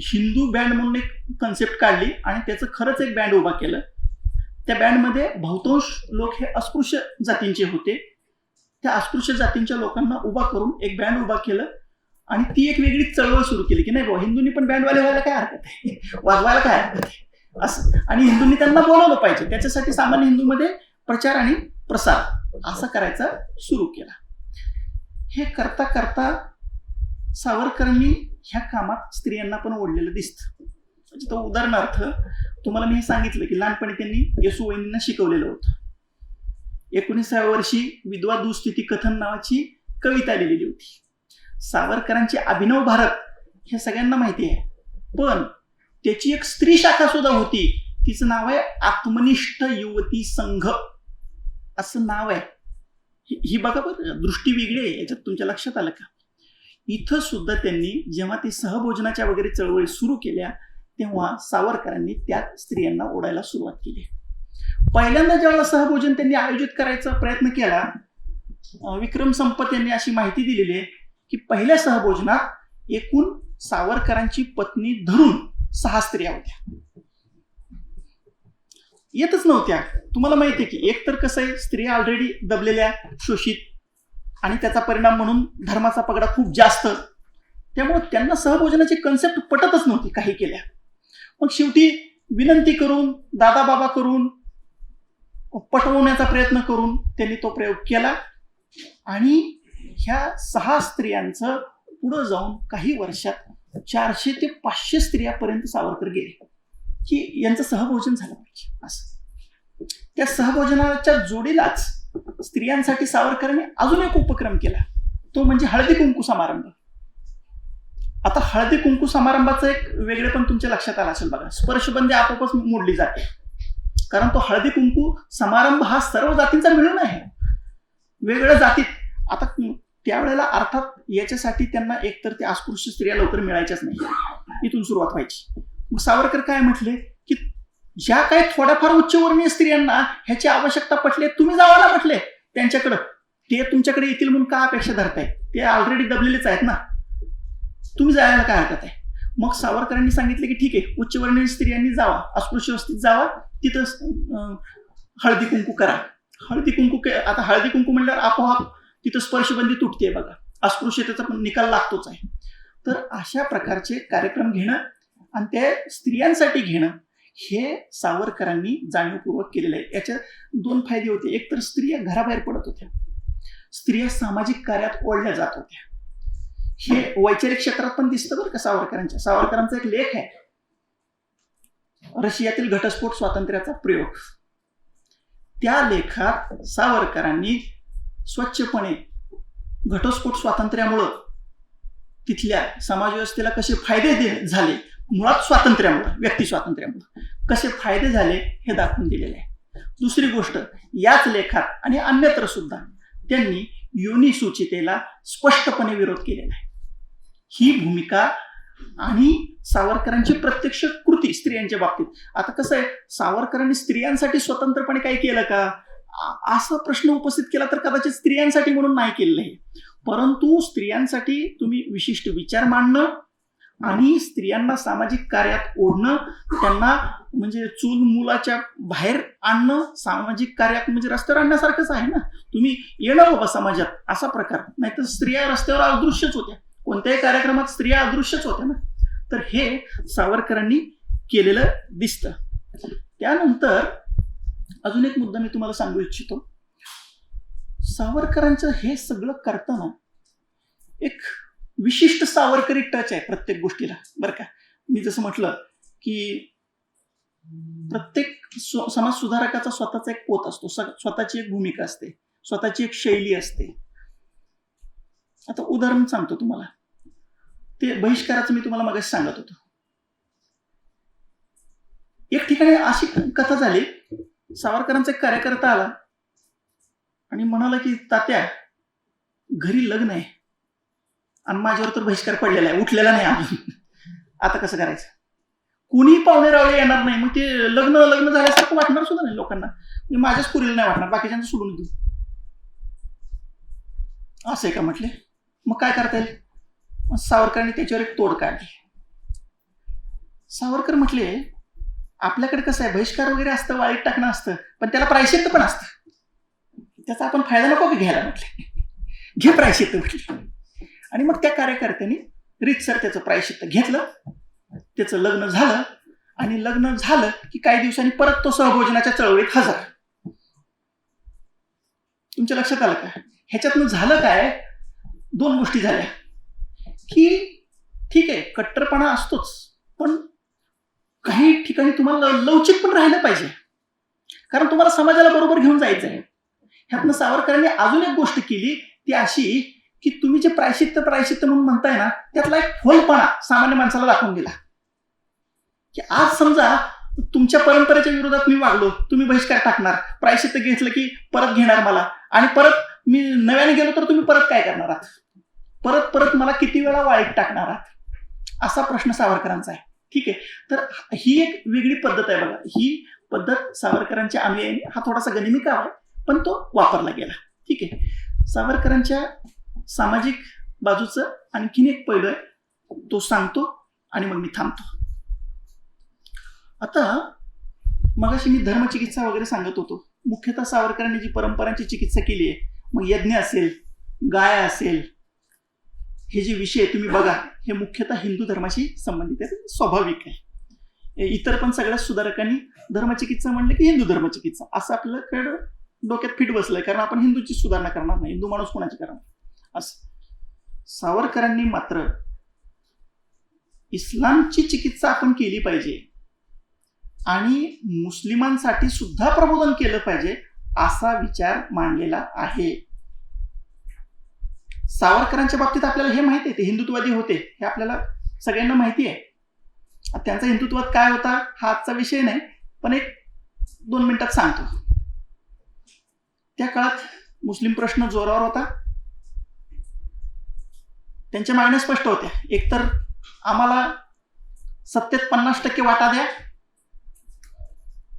A: हिंदू बँड म्हणून एक कन्सेप्ट काढली आणि त्याचं खरंच एक बँड उभा केलं. त्या बँडमध्ये बहुतांश लोक हे अस्पृश्य जातींचे होते. त्या अस्पृश्य जातींच्या लोकांना उभा करून एक बँड उभा केलं आणि ती एक वेगळी चळवळ सुरू केली की नाही बाबा हिंदूंनी पण बँडवाले व्हायला काय हरकत आहे, वाजवायला काय हरकत आहे असं. आणि हिंदूंनी त्यांना बोलावलं पाहिजे, त्याच्यासाठी सामान्य हिंदूमध्ये प्रचार आणि प्रसार असा करायचा सुरू केला. हे करता करता सावरकरांनी ह्या कामात स्त्रियांना पण ओढलेलं दिसतं. म्हणजे तो उदाहरणार्थ तुम्हाला मी हे सांगितलं की लहानपणी त्यांनी येसू वहिनींना शिकवलेलं होतं. 19व्या वर्षी विधवा दुःस्थिती कथन नावाची कविता लिहिलेली होती. सावरकरांचे अभिनव भारत हे सगळ्यांना माहिती आहे, पण त्याची एक स्त्री शाखा सुद्धा होती. तिचं नाव आहे आत्मनिष्ठ युवती संघ असं नाव आहे. ही बघा बरं, दृष्टी वेगळी आहे. याच्यात तुमच्या लक्षात आलं का? इथं सुद्धा त्यांनी जेव्हा ते सहभोजनाच्या वगैरे चळवळी सुरू केल्या तेव्हा सावरकरांनी त्यात स्त्रियांना ओढायला सुरुवात केली. पहिल्यांदा ज्यावेळेला सहभोजन त्यांनी आयोजित करायचा प्रयत्न केला, विक्रम संपत यांनी अशी माहिती दिलेली आहे की पहिल्या सहभोजनात एकूण सावरकरांची पत्नी धरून 6 स्त्रिया होत्या. येतच नव्हत्या. तुम्हाला माहिती आहे की एक तर कसं आहे, स्त्रिया ऑलरेडी दबलेल्या, शोषित, आणि त्याचा परिणाम म्हणून धर्माचा पगडा खूप जास्त. त्यामुळे त्यांना सहभोजनाची कन्सेप्ट पटतच नव्हती काही केल्या. मग शेवटी विनंती करून, दादा बाबा करून, पटवण्याचा प्रयत्न करून त्यांनी तो प्रयोग केला. आणि ह्या 6 स्त्रियांचं पुढे जाऊन काही वर्षात 400 ते 500 स्त्रियापर्यंत सावरकर गेले की यांचं सहभोजन झालं पाहिजे असं. त्या सहभोजनाच्या जोडीलाच स्त्रियांसाठी सावरकरांनी अजून एक उपक्रम केला, तो म्हणजे हळदी कुंकू समारंभ. आता हळदी कुंकू समारंभाचं एक वेगळेपण तुमच्या लक्षात आलं असेल बघा. स्पर्शबंदी आपोआपच मोडली जाते, कारण तो हळदी कुंकू समारंभ हा सर्व जातींचा मिळून आहे, वेगवेगळ्या जातीत. आता त्यावेळेला अर्थात याच्यासाठी त्यांना एकतर त्या अस्पृश्य स्त्रिया लवकर मिळायच्याच नाही, इथून सुरुवात व्हायची. मग सावरकर काय म्हटले की ज्या काही थोड्याफार उच्चवर्णीय स्त्रियांना ह्याची आवश्यकता पटली, तुम्ही जावा ना म्हटले त्यांच्याकडं. ते तुमच्याकडे येतील म्हणून का अपेक्षा धरताय? ते ऑलरेडी दबलेलेच आहेत ना, तुम्ही जायला काय हरकत आहे? मग सावरकरांनी सांगितले की ठीक आहे, उच्चवर्णीय स्त्रियांनी जावा, अस्पृश्य वस्तीत जावा, तिथं हळदी कुंकू करा. हळदी कुंकू आता हळदी कुंकू म्हणल्यावर आपोआप तिथं स्पर्शबंदी तुटते बघा, अस्पृश्यतेचा पण निकाल लागतोच आहे. तर अशा प्रकारचे कार्यक्रम घेणं आणि ते स्त्रियांसाठी घेणं हे सावरकरांनी जाणीवपूर्वक केलेलं आहे. याचे 2 फायदे होते. एक तर स्त्रिया घराबाहेर पडत होत्या, स्त्रिया सामाजिक कार्यात ओढल्या जात होत्या. हे वैचारिक क्षेत्रात पण दिसतं बरं का. सावरकरांचा एक लेख आहे, रशियातील घटस्फोट स्वातंत्र्याचा प्रयोग. त्या लेखात सावरकरांनी स्वच्छपणे घटस्फोट स्वातंत्र्यामुळं तिथल्या समाजव्यवस्थेला कसे फायदे झाले, मुळात स्वातंत्र्यामुळे, व्यक्ती स्वातंत्र्यामुळे कसे फायदे झाले हे दाखवून दिलेले आहे. दुसरी गोष्ट, याच लेखात आणि अन्यत्र सुद्धा त्यांनी योनिसूचितेला स्पष्टपणे विरोध केलेला आहे. ही भूमिका आणि सावरकरांची प्रत्यक्ष कृती स्त्रियांच्या बाबतीत. आता कसं आहे, सावरकरांनी स्त्रियांसाठी स्वतंत्रपणे काही केलं का असा प्रश्न उपस्थित केला तर कदाचित स्त्रियांसाठी म्हणून नाही केलेलं आहे, परंतु स्त्रियांसाठी तुम्ही विशिष्ट विचार मांडणं आणि स्त्रियांना सामाजिक कार्यात ओढणं, त्यांना म्हणजे चूल मुलाच्या बाहेर आणणं, सामाजिक कार्यात म्हणजे रस्त्यावर आणण्यासारखंच आहे ना. तुम्ही येणं बाबा समाजात असा प्रकार. नाहीतर स्त्रिया रस्त्यावर अदृश्यच होत्या, कोणत्याही कार्यक्रमात स्त्रिया अदृश्यच होत्या ना. तर हे सावरकरांनी केलेलं दिसतं. त्यानंतर अजून एक मुद्दा मी तुम्हाला सांगू इच्छितो. सावरकरांचं हे सगळं करताना एक विशिष्ट सावरकरी टच आहे प्रत्येक गोष्टीला बरं का. मी जसं म्हटलं की प्रत्येक समाज सुधारकाचा स्वतःचा एक पोत असतो, स्वतःची एक भूमिका असते, स्वतःची एक शैली असते. आता उदाहरण सांगतो तुम्हाला. ते बहिष्काराचं मी तुम्हाला मगाशी सांगत होतो. एक ठिकाणी अशी कथा झाली, सावरकरांचा एक कार्यकर्ता आला आणि म्हणाला की तात्या घरी लग्न आहे आणि माझ्यावर तर बहिष्कार पडलेला आहे, उठलेला नाही अजून, आता कसं करायचं? कुणीही पाहुणे रावळे येणार नाही, मग ते लग्न झाल्यासारखं वाटणार सुद्धा नाही लोकांना. मी माझ्याच पुरीला नाही वाटणार, बाकीच्यांचं सोडून देऊ. असं आहे का म्हटले. मग काय करता येईल? मग सावरकरांनी त्याच्यावर एक तोड काढली. सावरकर म्हटले आपल्याकडे कसं आहे, बहिष्कार वगैरे असतं, वाळीत टाकणं असतं, पण त्याला प्रायश्चित्त पण असतं, त्याचा आपण फायदा नको की घ्यायला. म्हटले घे प्रायश्चित्त म्हटले. आणि मग त्या कार्यकर्त्यांनी रीतसर त्याचं प्रायश्चित्त घेतलं, त्याचं लग्न झालं. आणि लग्न झालं की काही दिवसांनी परत तो सहभोजनाच्या चळवळीत हजर. तुमच्या लक्षात आलं का? ह्याच्यातनं झालं काय, 2 गोष्टी झाल्या की ठीक आहे, कट्टरपणा असतोच, पण काही ठिकाणी तुम्हाला लवचिक पण राहिलं पाहिजे, कारण तुम्हाला समाजाला बरोबर घेऊन जायचं आहे. ह्यातनं सावरकरांनी अजून एक गोष्ट केली, ती अशी की तुम्ही जे प्रायश्चित्त म्हणून म्हणताय ना, त्यातला एक फोलपणा सामान्य माणसाला दाखवून दिला. की आज समजा तुमच्या परंपरेच्या विरोधात मी वागलो, तुम्ही बहिष्कार टाकणार, प्रायश्चित्त घेतलं की परत घेणार मला, आणि परत मी नव्याने गेलो तर तुम्ही परत काय करणार आहात, परत परत मला किती वेळा वाळीत टाकणार आहात, असा प्रश्न सावरकरांचा आहे. ठीक आहे, तर ही एक वेगळी पद्धत आहे बघा. ही पद्धत सावरकरांच्या अनुयायी, हा थोडासा गनिमी काव आहे पण तो वापरला गेला. ठीक आहे, सावरकरांच्या सामाजिक बाजूचं आणखीन एक पैलू आहे, तो सांगतो आणि मग मी थांबतो. आता मगाशी मी धर्मचिकित्सा वगैरे सांगत होतो. मुख्यतः सावरकरांनी जी परंपरांची चिकित्सा केली आहे, मग यज्ञ असेल, गाय असेल, हे जे विषय तुम्ही बघा, हे मुख्यतः हिंदू धर्माशी संबंधित आहे, स्वाभाविक आहे. इतर पण सगळ्या सुधारकांनी धर्मचिकित्सा म्हणलं की हिंदू धर्मचिकित्सा असं आपल्याकडं डोक्यात फिट बसलंय, कारण आपण हिंदूची सुधारणा करणार नाही, हिंदू माणूस कोणाची करणार असं. सावरकरांनी मात्र इस्लामची चिकित्सा आपण केली पाहिजे आणि मुस्लिमांसाठी सुद्धा प्रबोधन केलं पाहिजे असा विचार मांडलेला आहे. सावरकरांच्या बाबतीत आपल्याला हे माहिती आहे, ते हिंदुत्ववादी होते, हे आपल्याला सगळ्यांना माहिती आहे. त्यांचा हिंदुत्वात काय होता हा आजचा विषय नाही, पण एक 2 मिनिटात सांगतो. त्या काळात मुस्लिम प्रश्न जोरावर होता. त्यांच्या मागण्या स्पष्ट होत्या, एकतर आम्हाला सत्तेत 50% वाटा द्या,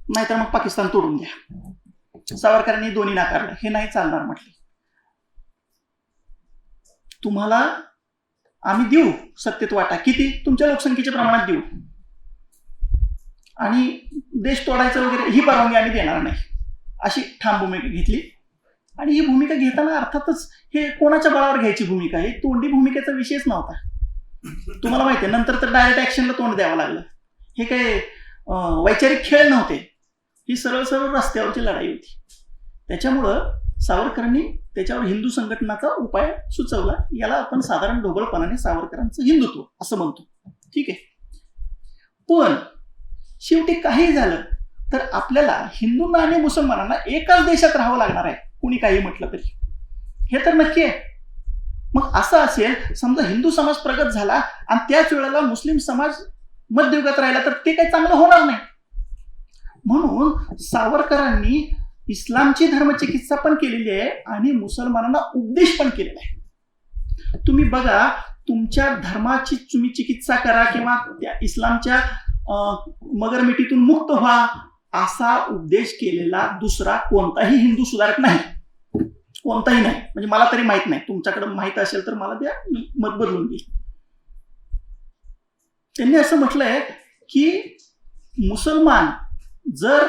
A: नाहीतर मग पाकिस्तान तोडून द्या. सावरकरांनी दोन्ही नाकारलं, हे नाही चालणार म्हटले. तुम्हाला आम्ही देऊ सत्तेत वाटा, किती, तुमच्या लोकसंख्येच्या प्रमाणात देऊ, आणि देश तोडायचं वगैरे ही परवानगी आम्ही देणार नाही, अशी ठाम भूमिका घेतली. आणि ही भूमिका घेताना अर्थातच हे कोणाच्या बळावर घ्यायची भूमिका, ही तोंडी भूमिकेचा विषयच नव्हता. तुम्हाला माहिती आहे, नंतर तर डायरेक्ट ऍक्शनला तोंड द्यावं लागलं. हे काही वैचारिक खेळ नव्हते, ही सरळ सरळ रस्त्यावरची लढाई होती. त्याच्यामुळं सावरकरांनी त्याच्यावर हिंदू संघटनाचा उपाय सुचवला. याला आपण साधारण ढोबळपणाने सावरकरांचं हिंदुत्व असं म्हणतो. ठीक आहे, पण शेवटी काही झालं तर आपल्याला हिंदूंना आणि मुसलमानांना एकाच देशात राहावं लागणार आहे, कुणी काही म्हटलं तरी, हे तर नक्की आहे. मग असं असेल, समजा हिंदू समाज प्रगत झाला आणि त्याच वेळेला मुस्लिम समाज मध्ययुगात राहिला तर ते काही चांगलं होणार नाही. म्हणून सावरकरांनी इस्लामची धर्मचिकित्सा पण केलेली आहे आणि मुसलमानांना उपदेश पण केलेला आहे. तुम्ही बघा, तुमच्या धर्माची तुम्ही चिकित्सा करा किंवा त्या इस्लामच्या मगरमिटीतून मुक्त व्हा असा उपदेश केलेला दुसरा कोणताही हिंदू सुधारक नाही, कोणताही नाही. म्हणजे मला तरी माहित नाही, तुमच्याकडे माहित असेल तर मला द्या, मत बदलून देईल. त्यांनी असं म्हटलंय की मुसलमान जर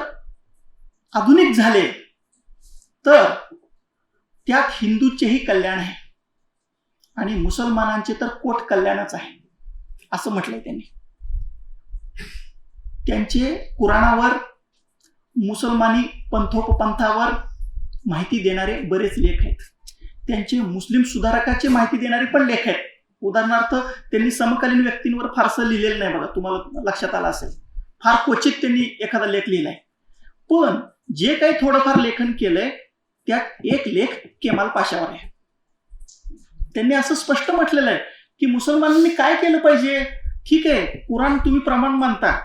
A: आधुनिक झाले तर त्यात हिंदूचेही कल्याण आहे आणि मुसलमानांचे तर कोट कल्याणच आहे, असं म्हटलंय त्यांनी. त्यांचे कुराणावर, मुसलमानी पंथोपंथावर माहिती देणारे बरेच लेख आहेत. त्यांचे मुस्लिम सुधारकाची माहिती देणारे पण लेख आहेत. उदाहरणार्थ, त्यांनी समकालीन व्यक्तींवर फारसं लिहिलेलं नाही बघा, तुम्हाला लक्षात आलं असेल, फार क्वचित त्यांनी एखादा लेख लिहिलाय. पण जे काही थोडंफार लेखन केलंय त्यात एक लेख केमाल पाशावर आहे. त्यांनी असं स्पष्ट म्हटलेलं आहे की मुसलमानांनी काय केलं पाहिजे. ठीक आहे, कुराण तुम्ही प्रमाण मानता,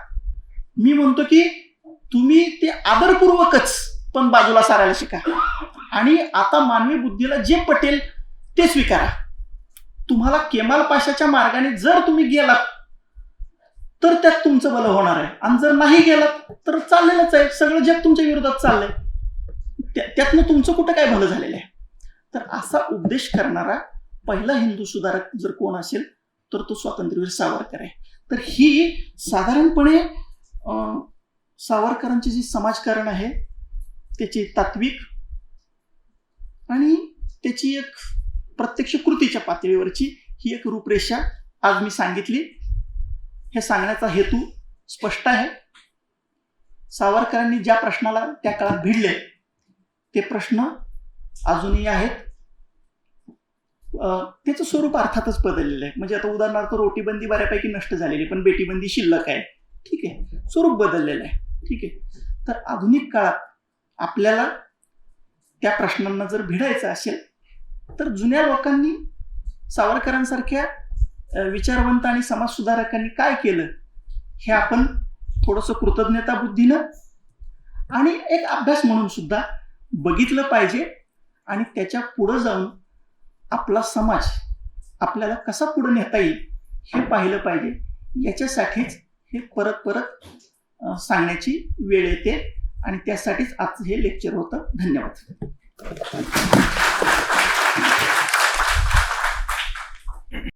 A: मी म्हणतो की तुम्ही ते आदरपूर्वकच पण बाजूला सारायला शिका आणि आता मानवी बुद्धीला जे पटेल ते स्वीकारा. तुम्हाला केमाल पाशाच्या मार्गाने जर तुम्ही गेलात तर त्यात तुमचं भलं होणार आहे, आणि जर नाही गेलात तर चाललेलंच आहे, सगळं जग तुमच्या विरोधात चाललंय, त्यातनं तुमचं कुठं काय भलं झालेलं आहे. तर असा उपदेश करणारा पहिला हिंदू सुधारक जर कोण असेल तर तो स्वातंत्र्यवीर सावरकर आहे. तर ही साधारणपणे सावरकरांची जी समाजकारण आहे त्याची तात्विक आणि त्याची एक प्रत्यक्ष कृतीच्या पातळीवरची ही एक रूपरेषा आज मी सांगितली. हे सांगण्याचा हेतू स्पष्ट आहे. सावरकरांनी ज्या प्रश्नाला त्या काळात भिडले ते प्रश्न अजूनही आहेत. त्याचं स्वरूप अर्थातच बदललेलं आहे. म्हणजे आता उदाहरणार्थ रोटीबंदी बऱ्यापैकी नष्ट झालेली, पण बेटीबंदी शिल्लक आहे. ठीक आहे, स्वरूप बदललेलं आहे. ठीक आहे, तर आधुनिक काळात आपल्याला त्या प्रश्नांना जर भिडायचं असेल तर जुन्या लोकांनी, सावरकरांसारख्या विचारवंत आणि समाजसुधारकांनी काय केलं हे आपण थोडंसं कृतज्ञता बुद्धीनं आणि एक अभ्यास म्हणून सुद्धा बघितलं पाहिजे आणि त्याच्या पुढे जाऊन आपला समाज आपल्याला कसा पुढे नेता येईल हे पाहिलं पाहिजे. याच्यासाठीच हे परत परत सांगण्याची वेळ येते आणि त्यासाठीच आजचं हे लेक्चर होतं. धन्यवाद.